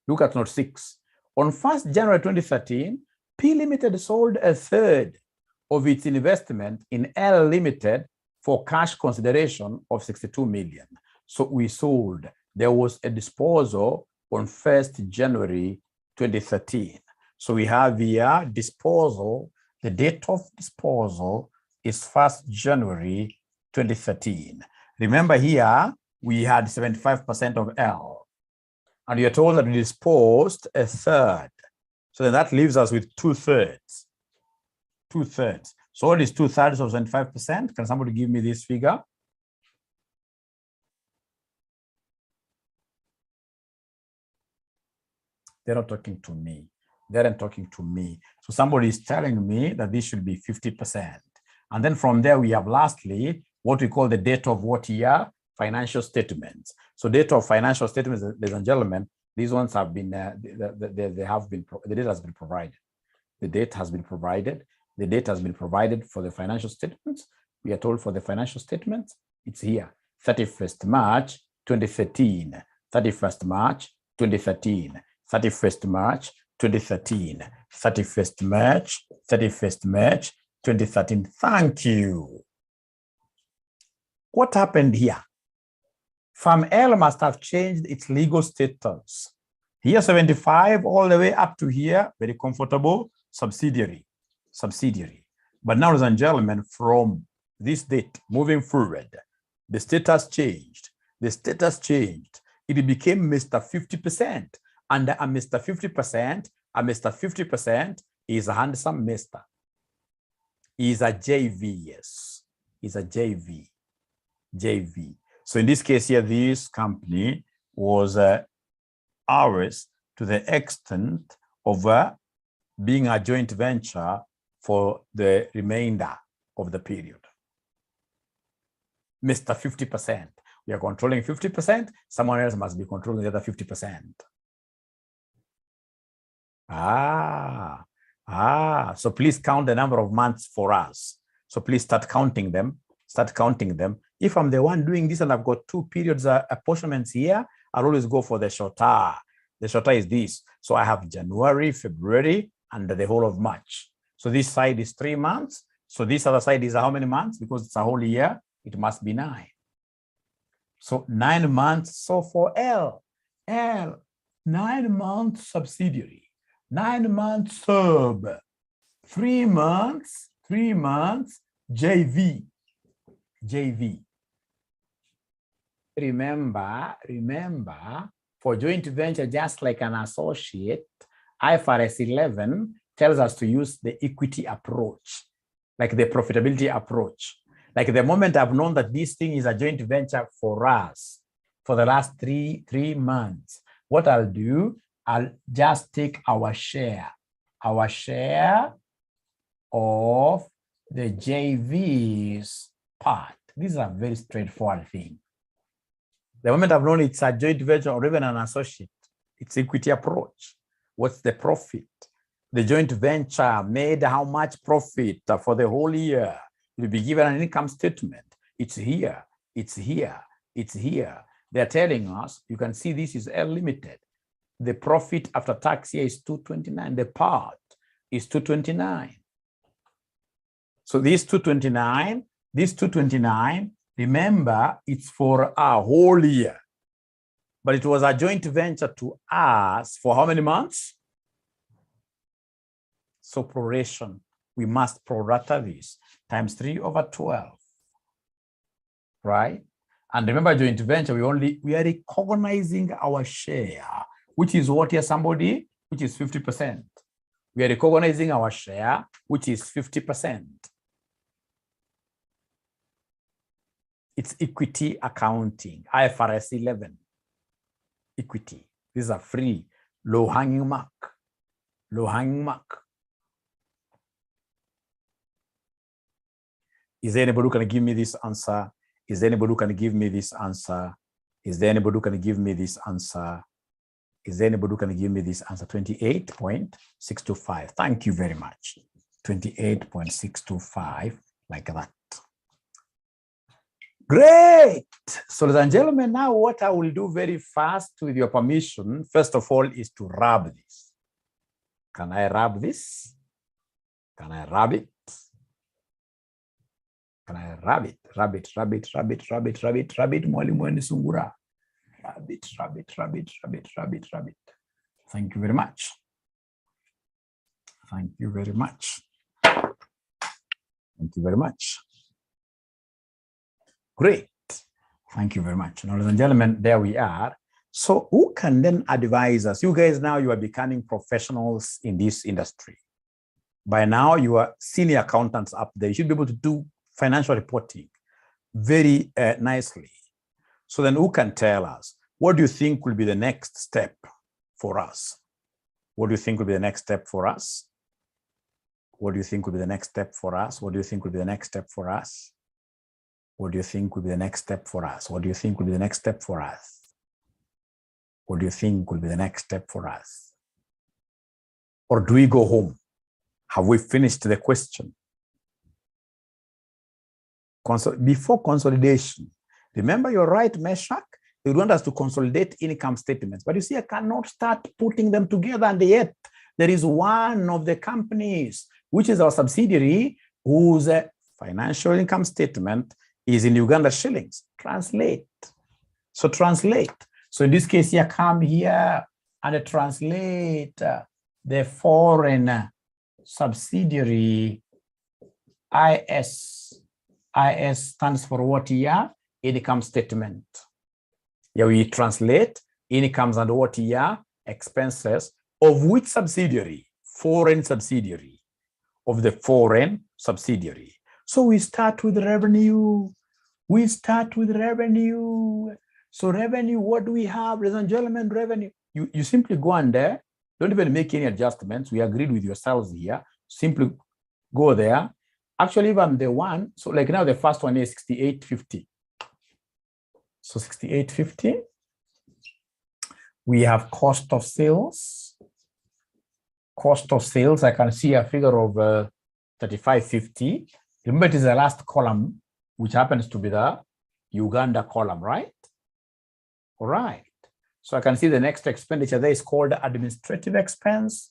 A: Look at note 6. On 1st January 2013, P Limited sold 1/3 of its investment in L Limited for cash consideration of 62 million. So we sold. There was a disposal on 1st January 2013. So we have here disposal. The date of disposal is 1st January 2013. Remember here, we had 75% of L. And you're told that we disposed 1/3. So then that leaves us with 2/3. 2/3. So what is 2/3 of 75%? Can somebody give me this figure? They're not talking to me. They aren't talking to me. So somebody is telling me that this should be 50%. And then from there, we have lastly, what we call the date of what year? Financial statements. So date of financial statements, ladies and gentlemen, these ones have been, the date has been provided. The date has been provided. The date has been provided for the financial statements. We are told for the financial statements, it's here, 31st March 2013, 31st March 2013, 31st March 2013, 31st March 2013. Thank you. What happened here? Firm L must have changed its legal status. Here 75 all the way up to here, very comfortable, subsidiary. But now, ladies and gentlemen, from this date moving forward, the status changed. The status changed. It became Mr. 50%. And a Mr. 50% is a handsome Mr. Is a JV, yes. Is a JV. So in this case here, this company was ours to the extent of being a joint venture for the remainder of the period. Mr. 50%. We are controlling 50%. Someone else must be controlling the other 50%. So please count the number of months for us. So please start counting them. If I'm the one doing this and I've got 2 periods apportionments here, I'll always go for the shorter. The shorter is this. So I have January, February, and the whole of March. So this side is 3 months. So this other side is how many months? Because it's a whole year, it must be 9. So 9 months. So for L, 9 months subsidiary, 9 months sub, 3 months JV. JV. Remember, for joint venture, just like an associate, IFRS 11 tells us to use the equity approach, like the profitability approach. Like the moment I've known that this thing is a joint venture for us for the last three months, what I'll do, I'll just take our share of the JV's part. This is a very straightforward thing. The moment I've known it's a joint venture or even an associate, it's equity approach. What's the profit? The joint venture made how much profit for the whole year? You'll be given an income statement. It's here, it's here, it's here. They're telling us, you can see this is L limited. The profit after tax here is 229. The part is 229. So this 229, remember, it's for a whole year. But it was a joint venture to us for how many months? So proration, we must prorata this times 3/12, right? And remember, joint venture, we are recognizing our share, which is what here, somebody, which is 50%. We are recognizing our share, which is 50%. It's equity accounting, IFRS 11. Equity. These are free, low-hanging mark. Low-hanging mark. Is there anybody who can give me this answer? Is there anybody who can give me this answer? Is there anybody who can give me this answer? Is there anybody who can give me this answer? 28.625. Thank you very much. 28.625, like that. Great. So, ladies and gentlemen, now what I will do very fast, with your permission, first of all, is to rub this. Can I rub this? Can I rub it? Can I rub it? Rub it, rub it, rub it, rub it, rub it, rub it, mwalimu wendi sungura. Rub it, rub it, rub it, rub it, rub it, rub it. Thank you very much. Thank you very much. Thank you very much. Great. Thank you very much. Now, ladies and gentlemen, there we are. So who can then advise us? You guys now, you are becoming professionals in this industry. By now, you are senior accountants up there. You should be able to do financial reporting very nicely. So then who can tell us, what do you think will be the next step for us? What do you think will be the next step for us? What do you think will be the next step for us? What do you think will be the next step for us? What do you think will be the next step for us? What do you think will be the next step for us? What do you think will be the next step for us? Or do we go home? Have we finished the question? Before consolidation, remember, you're right, Meshach, they want us to consolidate income statements. But you see, I cannot start putting them together, and yet there is one of the companies, which is our subsidiary, whose financial income statement is in Uganda shillings. Translate. So translate. So in this case, you come here and translate the foreign subsidiary IS. IS stands for what here? Income statement. Here we translate incomes and what here? Expenses of which subsidiary? Foreign subsidiary. Of the foreign subsidiary. So we start with revenue. We start with revenue. So revenue, what do we have, ladies and gentlemen? Revenue. You simply go on there. Don't even make any adjustments. We agreed with yourselves here. Simply go there. Actually, if I'm the one, so like now the first one is 68.50. So 68.50. We have cost of sales. Cost of sales, I can see a figure of 35.50. Remember, it is the last column, which happens to be the Uganda column, right? All right. So I can see the next expenditure there is called administrative expense.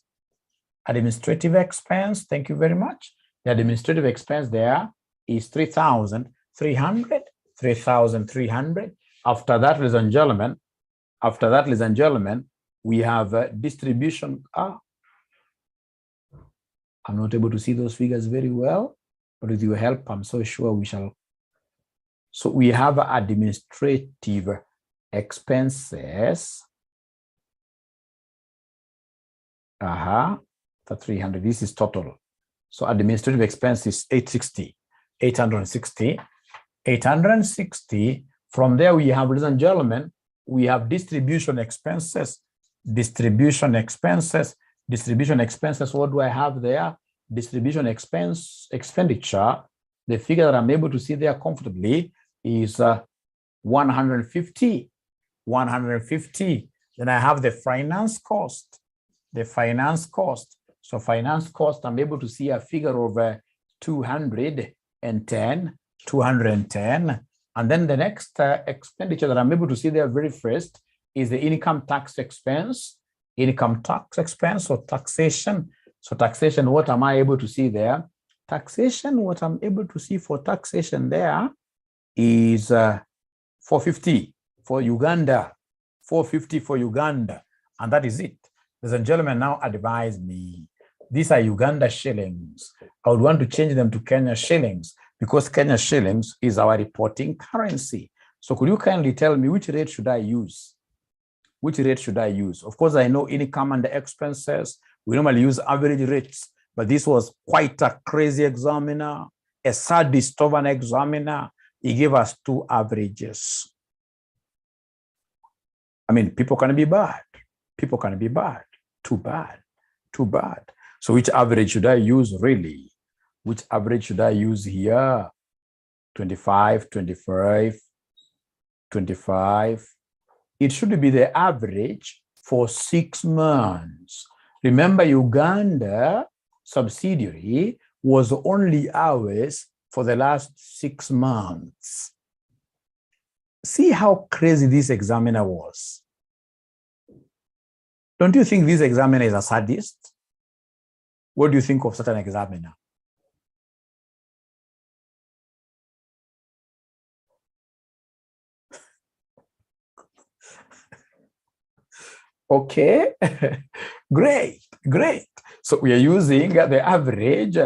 A: Administrative expense, thank you very much. The administrative expense there is 3,300, 3,300. After that, ladies and gentlemen, we have distribution. I'm not able to see those figures very well, but with your help, I'm so sure we shall So we have administrative expenses. The 300, this is total. So administrative expense is 860. From there, we have, ladies and gentlemen, we have distribution expenses. Distribution expenses. What do I have there? Distribution expenditure. The figure that I'm able to see there comfortably is 150. Then I have the finance cost. So finance cost, I'm able to see a figure of 210. And then the next expenditure that I'm able to see there very first is the income tax expense or taxation. So taxation, what am I able to see there? Taxation, what I'm able to see for taxation there is 450 for Uganda. 450 for Uganda. And that is it. Ladies and gentlemen, now advise me. These are Uganda shillings. I would want to change them to Kenya shillings because Kenya shillings is our reporting currency. So could you kindly tell me which rate should I use? Of course, I know income and expenses. We normally use average rates, but this was quite a crazy examiner, a sadist of an examiner. He gave us 2 averages. I mean, people can be bad. Too bad. So which average should I use really? Which average should I use here? 25. It should be the average for 6 months. Remember, Uganda subsidiary was only ours for the last 6 months. See how crazy this examiner was. Don't you think this examiner is a sadist? What do you think of such an examiner? Okay, great. So we are using the average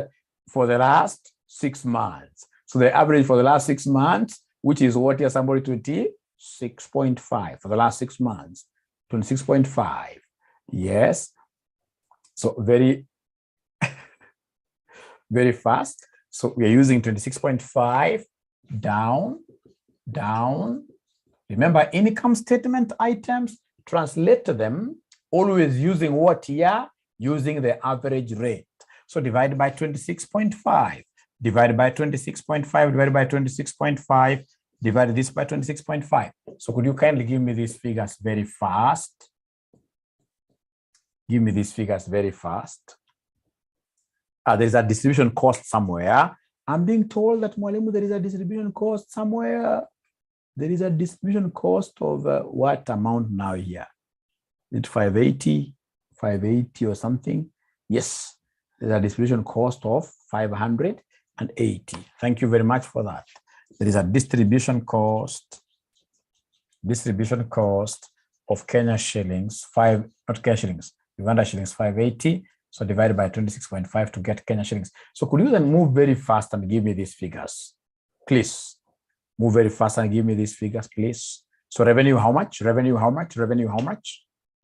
A: for the last 6 months. So the average for the last 6 months, which is what here, somebody 26.5 for the last 6 months, 26.5. Yes. So very fast. So we are using 26.5 down. Remember, income statement items, translate them always using what here? Using the average rate. So divide by 26.5, divide by 26.5, divide by 26.5, divide this by 26.5. So could you kindly give me these figures very fast? There's a distribution cost somewhere. I'm being told that Mwalimu, there is a distribution cost somewhere. There is a distribution cost of what amount now here? Is it 580 or something? Yes, there's a distribution cost of 580. Thank you very much for that. There is a distribution cost of Kenya shillings, Uganda shillings 580. So divided by 26.5 to get Kenya shillings. So could you then move very fast and give me these figures, please? Move very fast and give me these figures, please. So revenue, how much?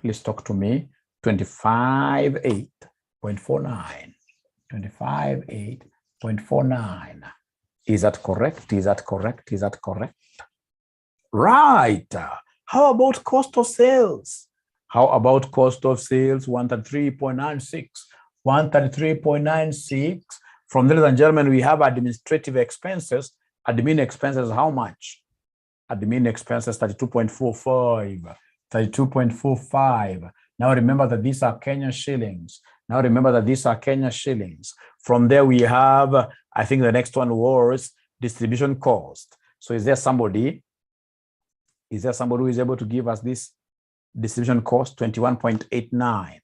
A: Please talk to me. 25.8.49. 25.8.49. Is that correct? Right. How about cost of sales? 133.96. From there, ladies and gentlemen, we have administrative expenses. Admin expenses, how much? Admin expenses, 32.45. Now remember that these are Kenya shillings. From there, we have, I think the next one was distribution cost. So is there somebody who is able to give us this distribution cost? 21.89.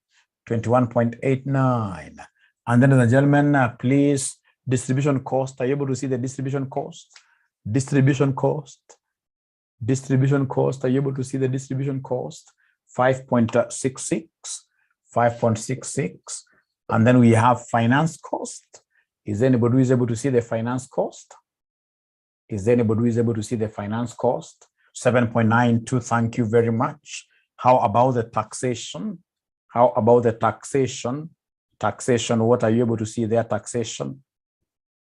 A: And then, ladies and gentlemen, please, distribution cost. Are you able to see the distribution cost? Are you able to see the distribution cost? 5.66. And then we have finance cost. Is there anybody who is able to see the finance cost? Is there anybody who is able to see the finance cost? 7.92, thank you very much. How about the taxation? How about the taxation? Taxation, what are you able to see there? Taxation.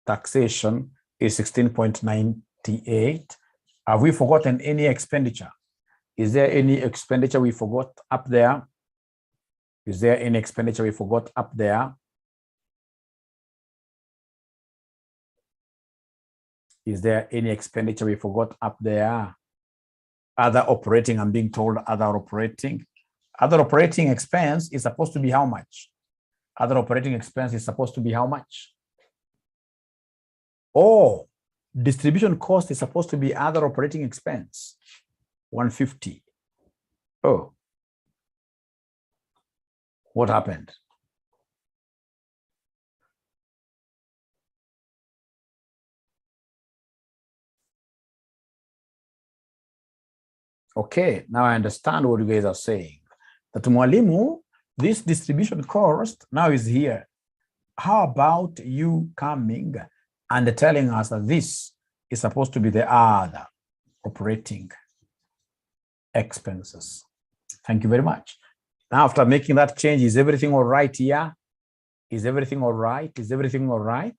A: Taxation is 16.98. Have we forgotten any expenditure? Is there any expenditure we forgot up there? Is there any expenditure we forgot up there? Is there any expenditure we forgot up there? Other operating, I'm being told other operating. Other operating expense is supposed to be how much? Other operating expense is supposed to be how much? Oh, distribution cost is supposed to be other operating expense, 150. Oh, what happened? Okay, now I understand what you guys are saying. That Mwalimu, this distribution cost now is here. How about you coming and telling us that this is supposed to be the other operating expenses? Thank you very much. Now, after making that change, is everything all right here? Is everything all right? Is everything all right?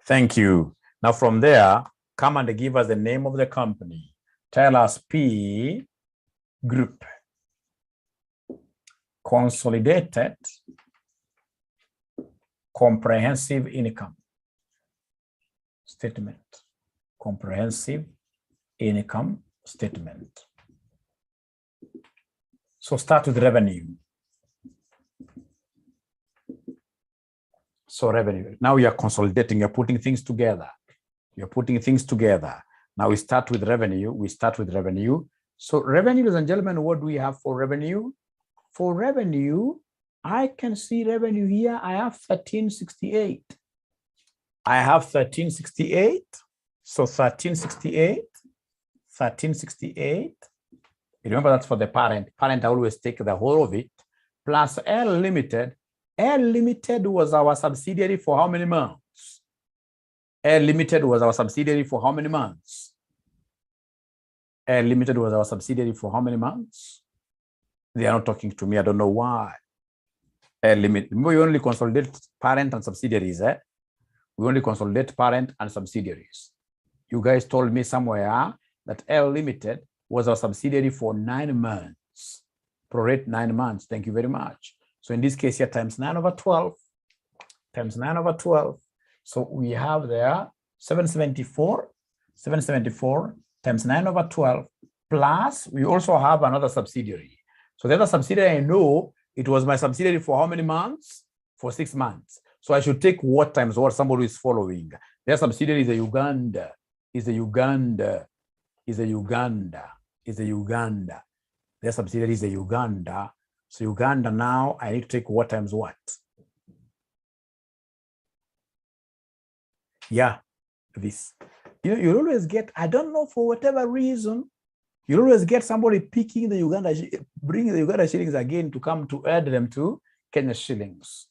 A: Thank you. Now from there, come and give us the name of the company. Tell us P Group. Consolidated comprehensive income statement. Comprehensive income statement. So start with revenue. So revenue. Now you are consolidating, you're putting things together. You're putting things together. Now we start with revenue. We start with revenue. So revenue, ladies and gentlemen, what do we have for revenue? For revenue, I can see revenue here. I have 1368. I have 1368. So 1368. 1368. Remember that's for the parent. Parent, I always take the whole of it. Plus L Limited. L Limited was our subsidiary for how many months? L Limited was our subsidiary for how many months? L Limited was our subsidiary for how many months? They are not talking to me. I don't know why. L Limited. We only consolidate parent and subsidiaries. We only consolidate parent and subsidiaries. You guys told me somewhere that L Limited was our subsidiary for 9 months. Prorate 9 months. Thank you very much. So in this case here, times 9 over 12, times 9 over 12. So we have there 774 times 9 over 12, plus we also have another subsidiary. So the other subsidiary, I know it was my subsidiary for how many months? For 6 months. So I should take what times what somebody is following. Their subsidiary is a Uganda, is a Uganda, is a Uganda, is a Uganda. Their subsidiary is a Uganda. So Uganda now, I need to take what times what? Yeah, this. You know, you always get, I don't know, for whatever reason, you always get somebody picking the Uganda, bringing the Uganda shillings again to come to add them to Kenya shillings.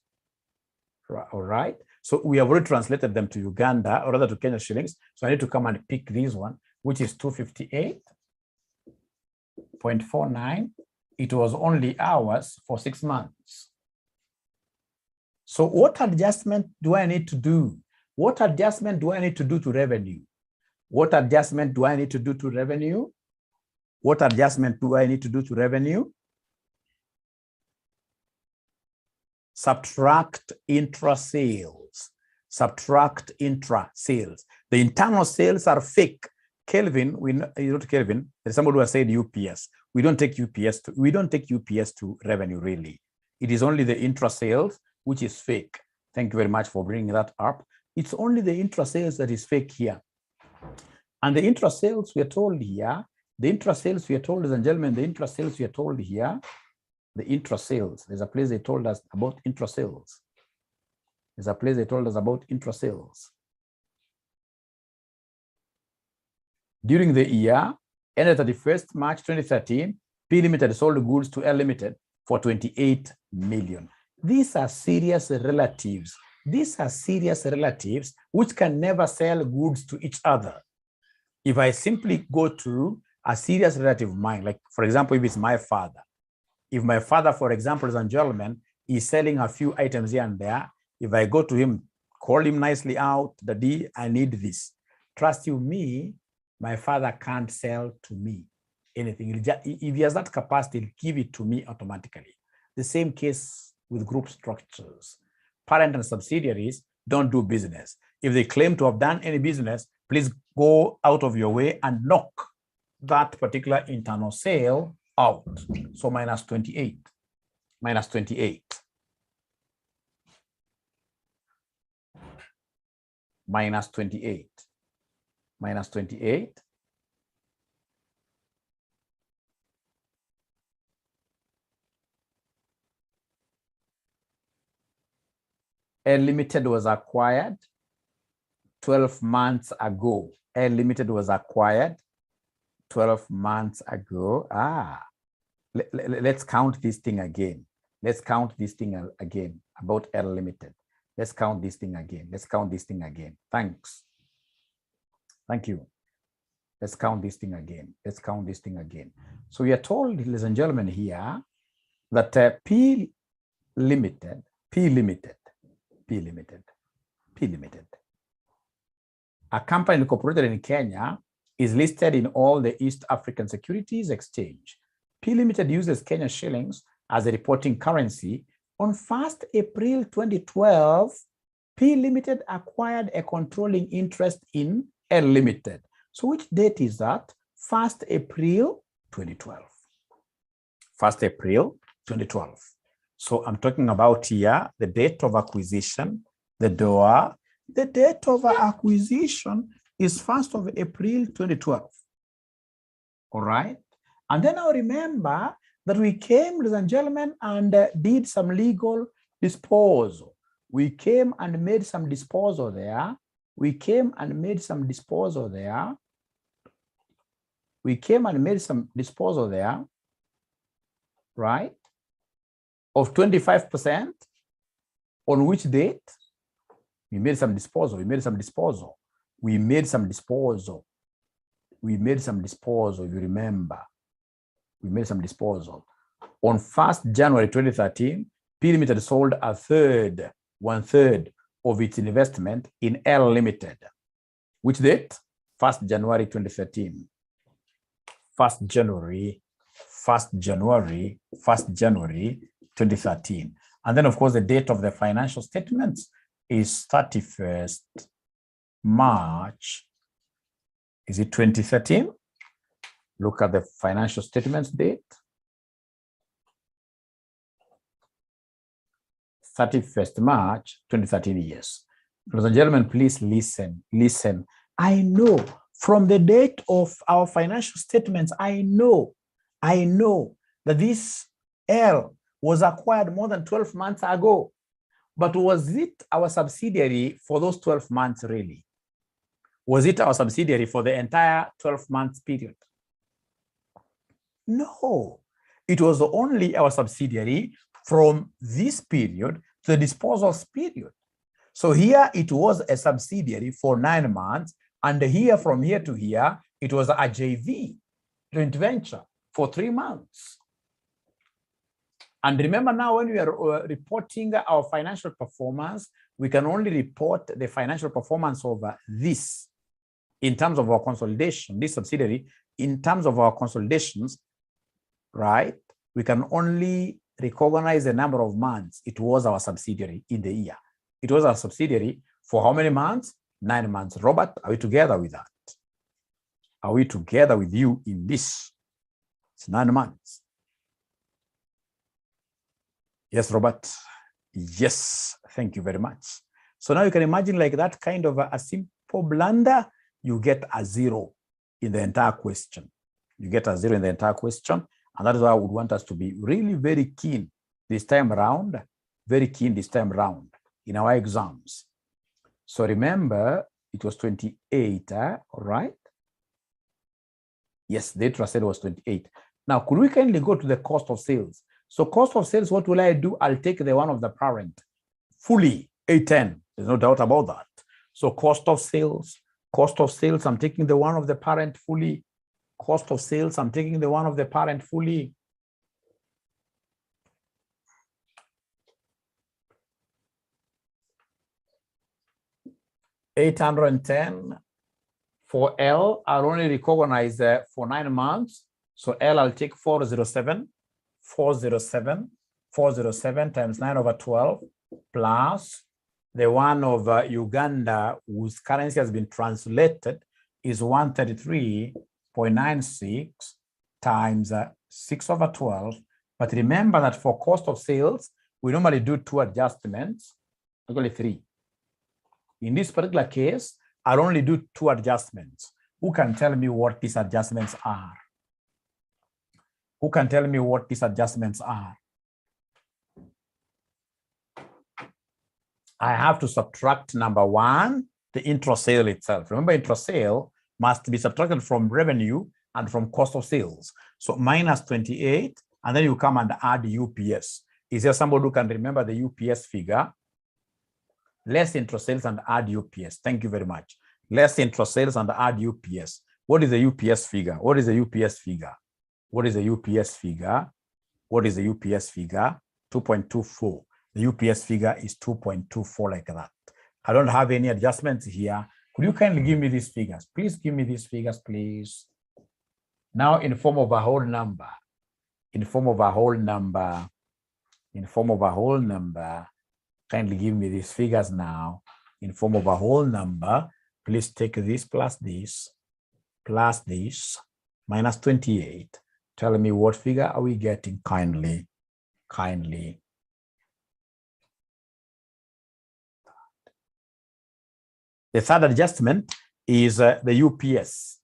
A: All right. So we have already translated them to Uganda, or rather to Kenya shillings. So I need to come and pick this one, which is 258.49. It was only ours for 6 months. So what adjustment do I need to do? What adjustment do I need to do to revenue? What adjustment do I need to do to revenue? What adjustment do I need to do to revenue? Subtract intra-sales. Subtract intra-sales. The internal sales are fake. Kelvin, not Kelvin, there's somebody who has said UPS. We don't take UPS to revenue, really. It is only the intra-sales, which is fake. Thank you very much for bringing that up. It's only the intra-sales that is fake here. And the intra-sales we are told here, the intra-sales we are told, ladies and gentlemen, the intra-sales we are told here, the intra-sales, there's a place they told us about intra-sales. There's a place they told us about intra-sales. During the year, ended 31st March 2013, P Limited sold goods to L Limited for 28 million. These are serious relatives. These are serious relatives which can never sell goods to each other. If I simply go to a serious relative of mine, like for example, if it's my father, if my father, for example, ladies and gentlemen, is selling a few items here and there, if I go to him, call him nicely out, Daddy, I need this. Trust you me, my father can't sell to me anything. If he has that capacity, he'll give it to me automatically. The same case with group structures. Parent and subsidiaries don't do business. If they claim to have done any business, please go out of your way and knock that particular internal sale out. So minus 28, minus 28. Minus 28, minus 28. Air Limited was acquired 12 months ago. Air Limited was acquired 12 months ago. Let's count this thing again. Let's count this thing again about Air Limited. Let's count this thing again. Let's count this thing again. Thanks. Thank you. Let's count this thing again. Let's count this thing again. So we are told, ladies and gentlemen, here that P Limited, a company incorporated in Kenya, is listed in all the East African Securities Exchange. P Limited uses Kenya shillings as a reporting currency. On 1st April 2012, P Limited acquired a controlling interest in L Limited. So which date is that? 1st April 2012. 1st April 2012. So I'm talking about here the date of acquisition, the DOA. The date of acquisition is 1st of April 2012. All right. And then I remember that we came, ladies and gentlemen, and did some legal disposal. We came and made some disposal there. We came and made some disposal there. We came and made some disposal there, right? Of 25%. On which date? We made some disposal. We made some disposal. We made some disposal. We made some disposal, if you remember. We made some disposal. On 1st January 2013, P Limited sold one third of its investment in L Limited. Which date? 1st January 2013. 1st January 2013. And then, of course, the date of the financial statements is 31st March. Is it 2013? Look at the financial statements date. 31st March 2013, yes. Ladies and gentlemen, please listen. I know from the date of our financial statements, I know that this L was acquired more than 12 months ago. But was it our subsidiary for those 12 months really? Was it our subsidiary for the entire 12 months period? No, it was only our subsidiary from this period to the disposals period. So here it was a subsidiary for 9 months, and here from here to here, it was a JV, joint venture, for 3 months. And remember now, when we are reporting our financial performance, we can only report the financial performance of this in terms of our consolidation, this subsidiary, in terms of our consolidations, right? We can only recognize the number of months it was our subsidiary in the year. It was our subsidiary for how many months? 9 months. Robert, are we together with that? Are we together with you in this? It's 9 months. Yes, Robert. Yes, thank you very much. So now you can imagine like that kind of a simple blunder, you get a 0 in the entire question. You get a 0 in the entire question. And that is why I would want us to be really very keen this time around, in our exams. So remember, it was 28, all right? Yes, the date said was 28. Now, could we kindly go to the cost of sales? So cost of sales, what will I do? I'll take the one of the parent fully, 810. There's no doubt about that. So cost of sales, I'm taking the one of the parent fully. Cost of sales, I'm taking the one of the parent fully. $810 for L. I'll only recognize for 9 months. So L, I'll take 407 times 9 over 12 plus the one of Uganda, whose currency has been translated, is 133.96 times 6 over 12. But remember that for cost of sales, we normally do 2 adjustments, actually 3. In this particular case, I'll only do 2 adjustments. Who can tell me what these adjustments are? Who can tell me what these adjustments are? I have to subtract number 1, the intra-sale itself. Remember, intra-sale must be subtracted from revenue and from cost of sales. So minus 28, and then you come and add UPS. Is there somebody who can remember the UPS figure? Less intra-sales and add UPS. Thank you very much. Less intra-sales and add UPS. What is the UPS figure? What is the UPS figure? What is the UPS figure? What is the UPS figure? 2.24. The UPS figure is 2.24, like that. I don't have any adjustments here. Could you kindly give me these figures? Please give me these figures, please. Now in form of a whole number. In form of a whole number. In form of a whole number. Kindly give me these figures now. In form of a whole number. Please take this plus this minus 28. Tell me what figure are we getting, kindly. The third adjustment is the UPS.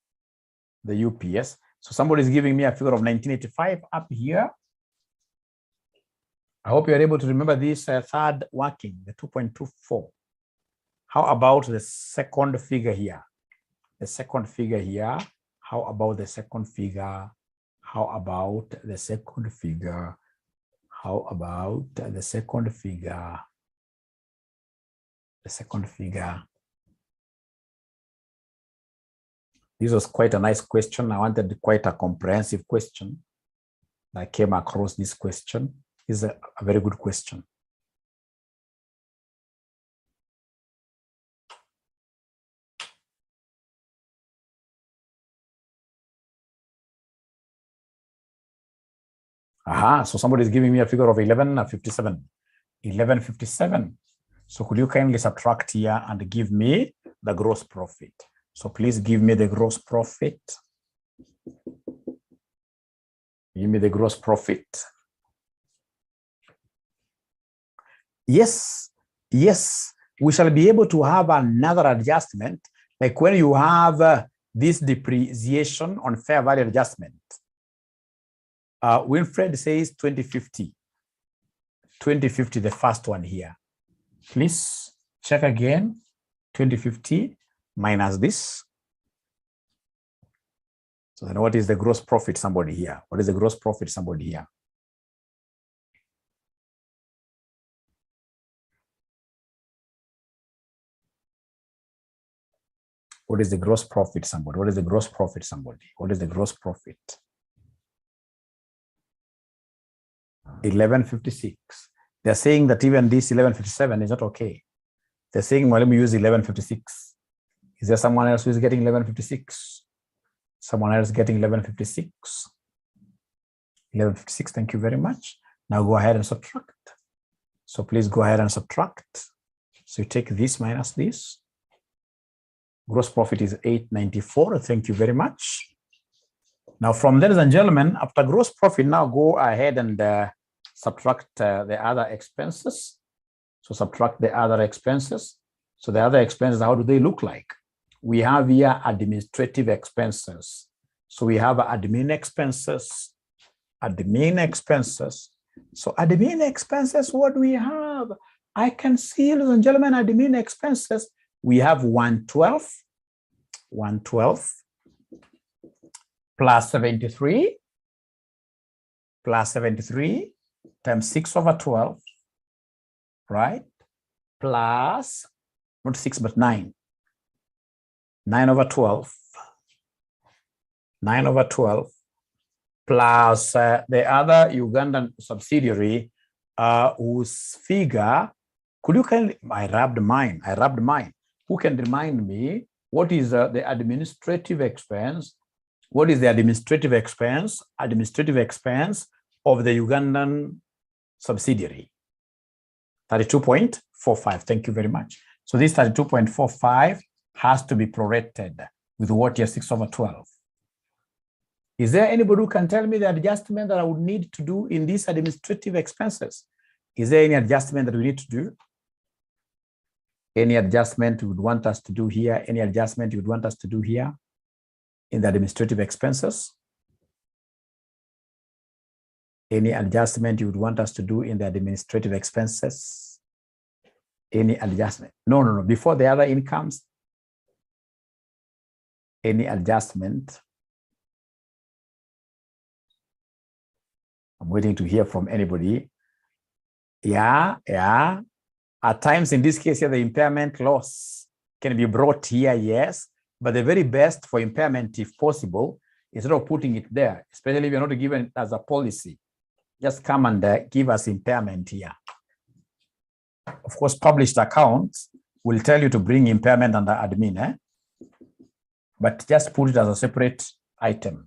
A: The UPS. So somebody is giving me a figure of 1985 up here. I hope you're able to remember this third working, the 2.24. How about the second figure here? The second figure here. How about the second figure? How about the second figure? How about the second figure? The second figure. This was quite a nice question. I wanted quite a comprehensive question. I came across this question. This is a very good question. Aha, so somebody is giving me a figure of 1157. 1157. So could you kindly subtract here and give me the gross profit? So please give me the gross profit. Give me the gross profit. Yes, we shall be able to have another adjustment, like when you have this depreciation on fair value adjustment. Winfred says 2050. 2050, the first one here. Please check again. 2050 minus this. So then what is the gross profit, somebody here? What is the gross profit, somebody here? What is the gross profit, somebody? What is the gross profit, somebody? What is the gross profit? 1156. They're saying that even this 1157 is not okay. They're saying, well, let me use 1156. Is there someone else who is getting 1156? Someone else getting 1156? 1156, thank you very much. Now go ahead and subtract. So please go ahead and subtract. So you take this minus this. Gross profit is 894. Thank you very much. Now from ladies and gentlemen, after gross profit, now go ahead and subtract the other expenses. So subtract the other expenses. So the other expenses, how do they look like? We have here administrative expenses. So we have admin expenses. Admin expenses. So admin expenses, what do we have? I can see, ladies and gentlemen, admin expenses. We have 112 plus 73 times 6 over 12, right? Plus, not 6, but 9. 9 over 12. 9 over 12 plus the other Ugandan subsidiary whose figure, could you kindly, I rubbed mine. Who can remind me what is the administrative expense? What is the administrative expense? Administrative expense of the Ugandan subsidiary? 32.45. Thank you very much. So this 32.45 has to be prorated with what here, 6 over 12. Is there anybody who can tell me the adjustment that I would need to do in these administrative expenses? Is there any adjustment that we need to do? Any adjustment you would want us to do here? Any adjustment you would want us to do here in the administrative expenses? Any adjustment you would want us to do in the administrative expenses? Any adjustment? No. Before the other incomes, any adjustment? I'm waiting to hear from anybody. Yeah. At times, in this case here, the impairment loss can be brought here, yes. But the very best for impairment, if possible, instead of putting it there, especially if you're not given it as a policy, just come and give us impairment here. Of course, published accounts will tell you to bring impairment under admin, but just put it as a separate item.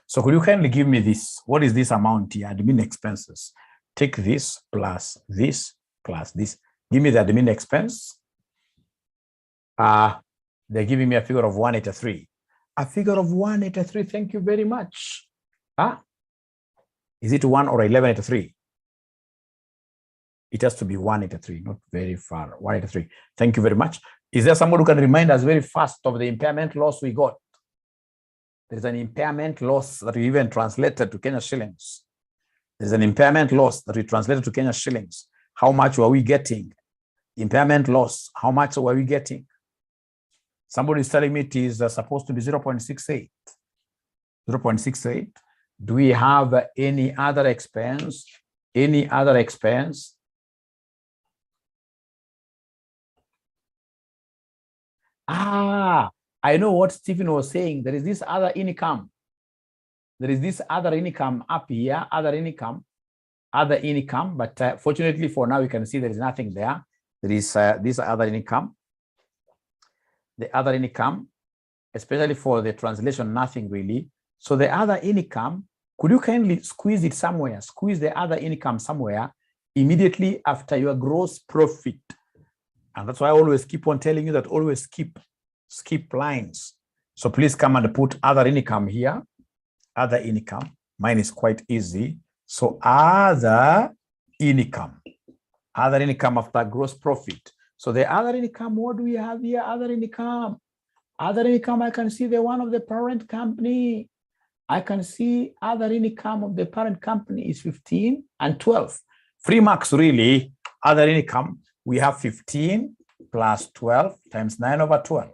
A: So could you kindly give me this? What is this amount here? Admin expenses. Take this plus this plus this. Give me the admin expense. They're giving me a figure of 183. A figure of 183. Thank you very much. Is it 1 or 1183? It has to be 183, not very far. 183. Thank you very much. Is there someone who can remind us very fast of the impairment loss we got? There's an impairment loss that we even translated to Kenya shillings. There's an impairment loss that we translated to Kenya shillings. How much were we getting? Impairment loss, how much were we getting? Somebody is telling me it is supposed to be 0.68. 0.68. Do we have any other expense? Any other expense? I know what Stephen was saying. There is this other income. There is this other income up here, other income, but fortunately for now, you can see there is nothing there. There is this other income. The other income, especially for the translation, nothing really. So the other income, could you kindly squeeze it somewhere? Squeeze the other income somewhere immediately after your gross profit. And that's why I always keep on telling you that always skip lines. So please come and put other income here. Other income. Mine is quite easy. So other income after gross profit. So the other income, what do we have here? Other income, I can see the one of the parent company. I can see other income of the parent company is 15 and 12. 3 marks really. Other income, we have 15 plus 12 times 9 over 12.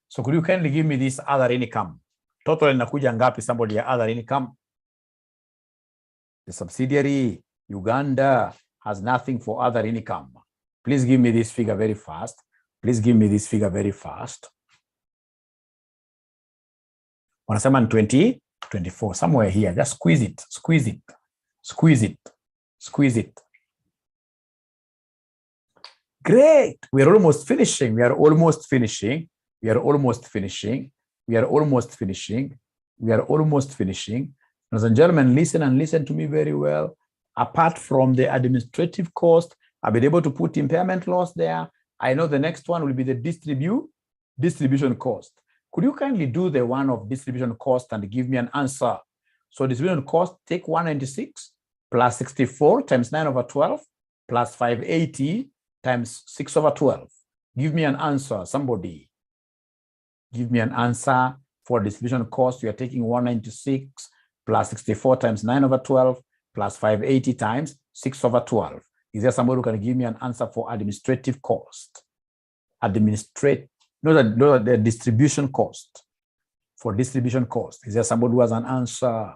A: So could you kindly give me this other income? Total inakuja ngapi, somebody ya other income? The subsidiary, Uganda, has nothing for other income. Please give me this figure very fast. Please give me this figure very fast. Wanasema 20, 24, somewhere here. Just squeeze it, squeeze it, squeeze it, squeeze it. Great. We are almost finishing. We are almost finishing. We are almost finishing. We are almost finishing. We are almost finishing. Ladies and gentlemen, listen and listen to me very well. Apart from the administrative cost, I've been able to put impairment loss there. I know the next one will be the distribution cost. Could you kindly do the one of distribution cost and give me an answer? So distribution cost, take 196 plus 64 times 9 over 12 plus 580 times 6 over 12. Give me an answer, somebody. Give me an answer for distribution cost. You are taking 196 plus 64 times 9 over 12 plus 580 times 6 over 12. Is there somebody who can give me an answer for administrative cost? The distribution cost. For distribution cost, is there somebody who has an answer?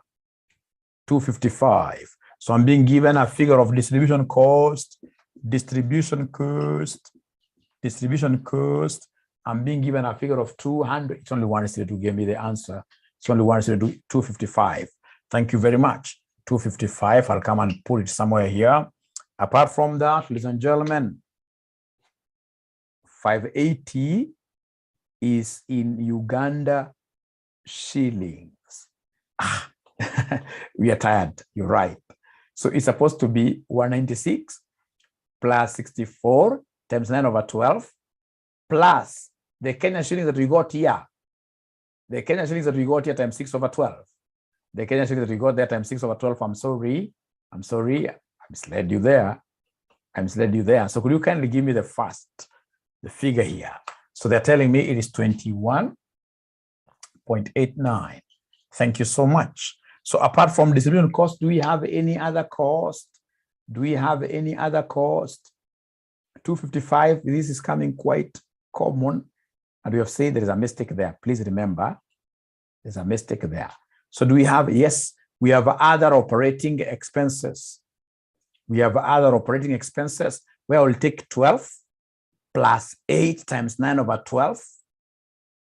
A: 255. So I'm being given a figure of distribution cost. I'm being given a figure of 200. It's only one student who gave me the answer. It's only one student, 255. Thank you very much. 255. I'll come and put it somewhere here. Apart from that, ladies and gentlemen, 580 is in Uganda shillings. We are tired. You're right. So it's supposed to be 196 plus 64 times 9 over 12 plus the Kenyan shillings that we got here. The Kenyan shillings that we got here times 6 over 12. The Kenyan shillings that we got there times 6 over 12. I'm sorry. I misled you there. So could you kindly give me the figure here? So they're telling me it is 21.89. Thank you so much. So apart from distribution cost, do we have any other cost? 255, this is coming quite common. And we have said there is a mistake there. Please remember, there's a mistake there. So do we have, yes, we have other operating expenses. Where we'll take 12 plus 8 times 9 over 12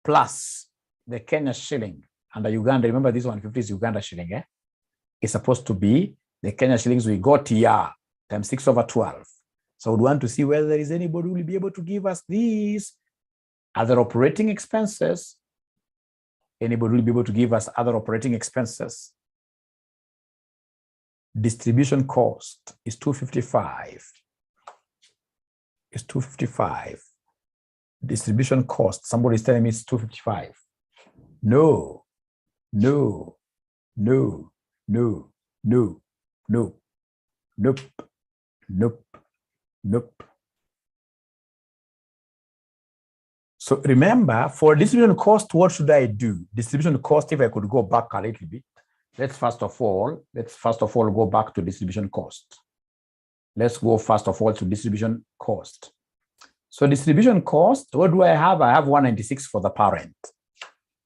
A: plus the Kenya shilling. Under Uganda, remember this 150 is Uganda shilling, eh? It's supposed to be the Kenya shillings we got here times 6 over 12. So we want to see whether there is anybody who will be able to give us these other operating expenses. Anybody will be able to give us other operating expenses. Distribution cost is 255. Distribution cost, somebody is telling me it's 255. No. Nope. So remember, for distribution cost, what should I do? Distribution cost, if I could go back a little bit, let's first of all go back to distribution cost. Let's go first of all to distribution cost. So distribution cost, what do I have? I have 196 for the parent.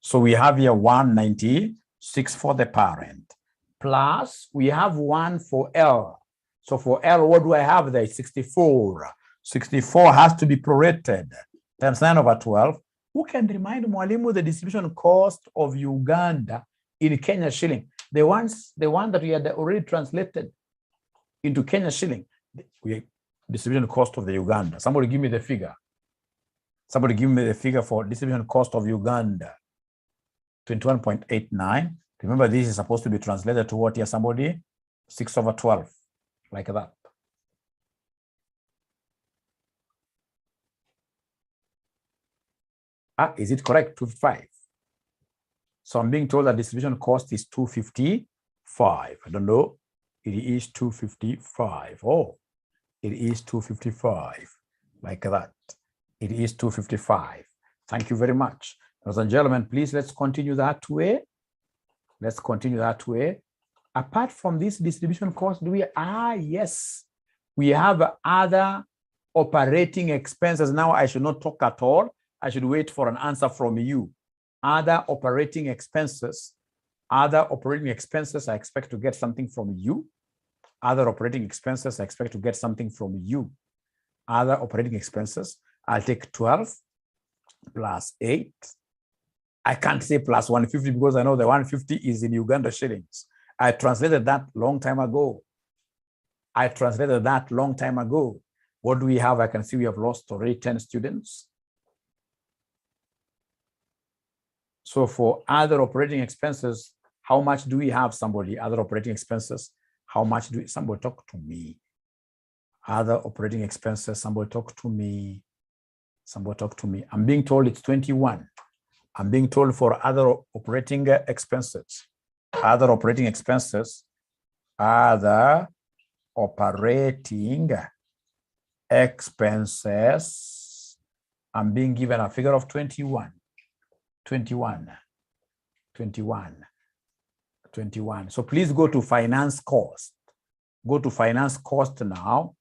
A: So we have here 196 for the parent. Plus, we have 1 for L. So for L, what do I have there? 64. 64 has to be prorated. Times 9 over 12. Who can remind Mwalimu the distribution cost of Uganda in Kenya shilling? The one that we had already translated into Kenya shilling. Distribution cost of the Uganda. Somebody give me the figure. Somebody give me the figure for distribution cost of Uganda. 21.89. Remember, this is supposed to be translated to what here? Somebody? 6 over 12. Like that. Is it correct? 255. So I'm being told that distribution cost is 255. I don't know. It is 255. Oh, it is 255. Like that. It is 255. Thank you very much. Ladies and gentlemen, please let's continue that way. Apart from this distribution cost, do we? Yes. We have other operating expenses. Now I should not talk at all. I should wait for an answer from you. Other operating expenses. I expect to get something from you. Other operating expenses, I'll take 12 plus 8. I can't say plus 150 because I know the 150 is in Uganda shillings. I translated that long time ago. What do we have? I can see we have lost already 10 students. So for other operating expenses, how much do we have? Somebody, other operating expenses, how much do we, somebody talk to me. Other operating expenses, somebody talk to me. I'm being told it's 21. I'm being told for other operating expenses. Other operating expenses. I'm being given a figure of 21. So please go to finance cost. Go to finance cost now.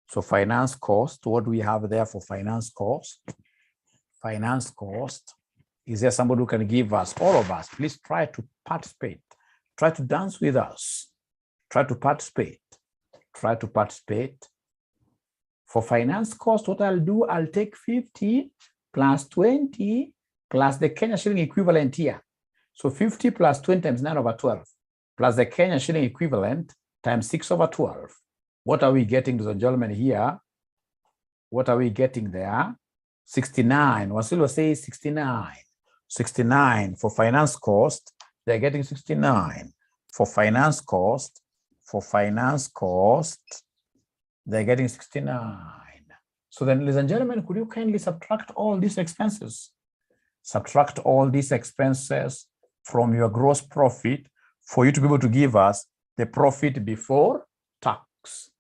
A: So finance cost, what do we have there for finance cost? Finance cost, Is there somebody who can give us, all of us, please try to participate. Try to dance with us. Try to participate. Try to participate. For finance cost, what I'll do, I'll take 50 plus 20 plus the Kenya shilling equivalent here. So 50 plus 20 times 9 over 12 plus the Kenya shilling equivalent times 6 over 12. What are we getting, ladies and gentlemen, here? What are we getting there? 69. Wasilo says 69. 69 for finance cost. They're getting 69. For finance cost, they're getting 69. So then, ladies and gentlemen, could you kindly subtract all these expenses? Subtract all these expenses from your gross profit for you to be able to give us the profit before tax.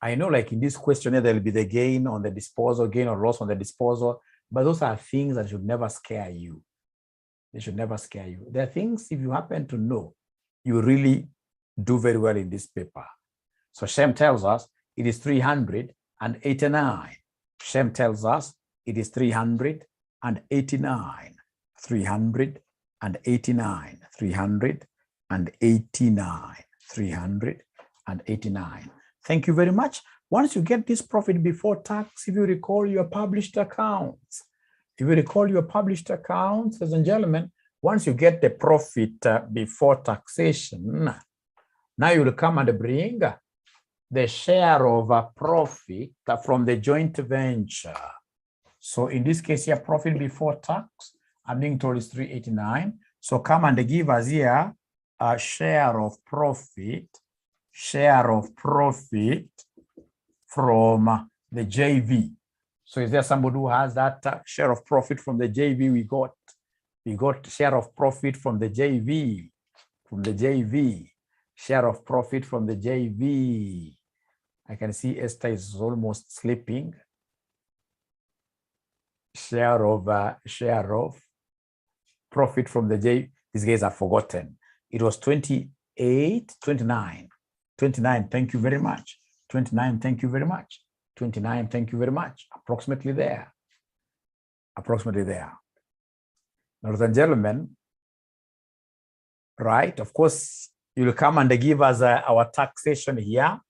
A: I know, like in this questionnaire, there will be the gain on the disposal, gain or loss on the disposal, but those are things that should never scare you. They should never scare you. There are things, if you happen to know, you really do very well in this paper. So Shem tells us it is 389. Shem tells us it is 389. 389. 389. 389. Thank you very much. Once you get this profit before tax, if you recall your published accounts, ladies and gentlemen, once you get the profit before taxation, now you will come and bring the share of profit from the joint venture. So in this case here, profit before tax, I'm being told is 389. So come and give us here a share of profit from the JV. So is there somebody who has that share of profit from the JV? We got share of profit from the JV, share of profit from the JV. I can see Esther is almost sleeping. Share of profit from the JV. These guys are forgotten. It was 28, 29. 29, thank you very much. 29, thank you very much. 29, thank you very much. Approximately there. Ladies and gentlemen, right? Of course, you'll come and give us our taxation here.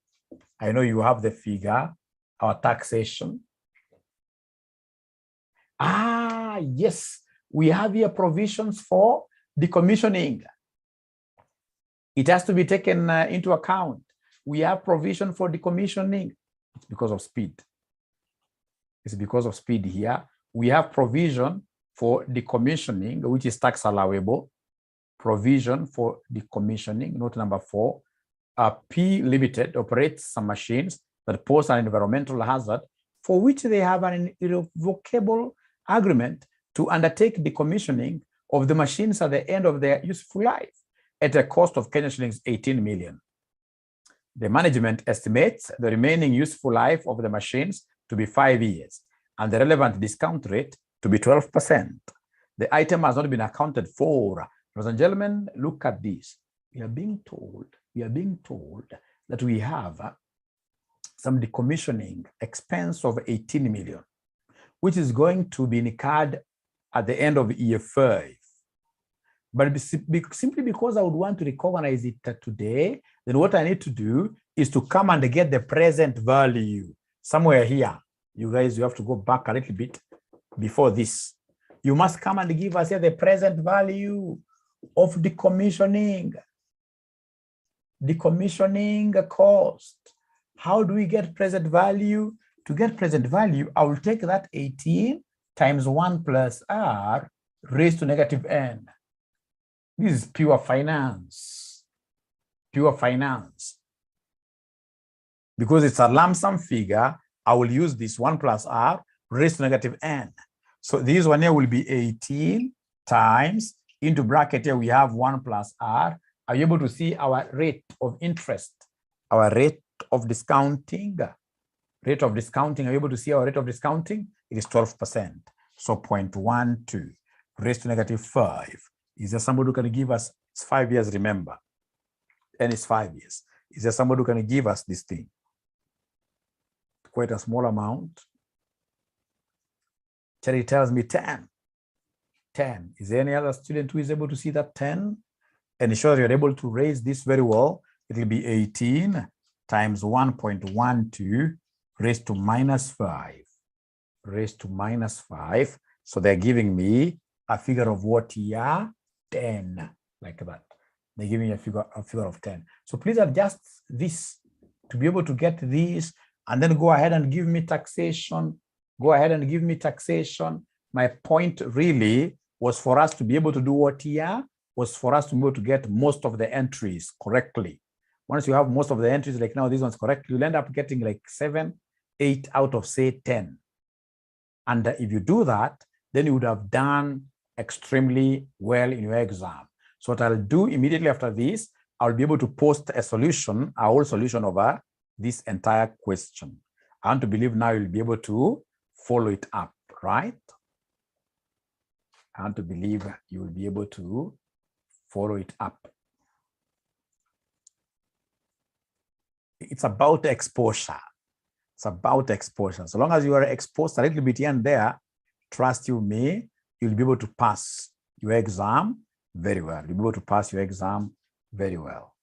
A: I know you have the figure, our taxation. Yes, we have here provisions for decommissioning. It has to be taken into account. We have provision for decommissioning. It's because of speed. It's because of speed here. We have provision for decommissioning, which is tax allowable. Provision for decommissioning, note number 4. P Limited operates some machines that pose an environmental hazard for which they have an irrevocable agreement to undertake decommissioning of the machines at the end of their useful life at a cost of Kenya shillings 18 million. The management estimates the remaining useful life of the machines to be 5 years and the relevant discount rate to be 12%. The item has not been accounted for. Ladies and gentlemen, look at this. We are being told that we have some decommissioning expense of 18 million, which is going to be incurred at the end of year 5. But simply because I would want to recognize it today, then what I need to do is to come and get the present value somewhere here. You guys, you have to go back a little bit before this. You must come and give us here the present value of decommissioning. Decommissioning cost. How do we get present value? To get present value, I will take that 18 times 1 plus r raised to negative n. This is pure finance. Pure finance. Because it's a lump sum figure, I will use this 1 plus r raised to negative n. So this one here will be 18 times, into bracket here we have 1 plus r. Are you able to see our rate of interest? Our rate of discounting? Rate of discounting, are you able to see our rate of discounting? It is 12%. So 0.12 raised to negative 5. Is there somebody who can give us, it's 5 years, remember, and it's 5 years. Is there somebody who can give us this thing? quite a small amount. Cherry tells me 10. 10. Is there any other student who is able to see that 10? And sure you're able to raise this very well. It will be 18 times 1.12 raised to minus 5. Raised to minus 5. So they're giving me a figure of what here? 10, like that. They're giving me a figure of 10. So please adjust this to be able to get this, and then go ahead and give me taxation. Go ahead and give me taxation. My point really was for us to be able to do what here? Was for us to be able to get most of the entries correctly. Once you have most of the entries, like now these ones correct, you'll end up getting like 7, 8 out of say 10. And if you do that, then you would have done extremely well in your exam. So what I'll do immediately after this, I'll be able to post a solution, a whole solution over this entire question. I want to believe now you'll be able to follow it up, right? I want to believe you will be able to follow it up. It's about exposure. It's about exposure. So long as you are exposed a little bit here and there, trust you me, you'll be able to pass your exam very well. You'll be able to pass your exam very well.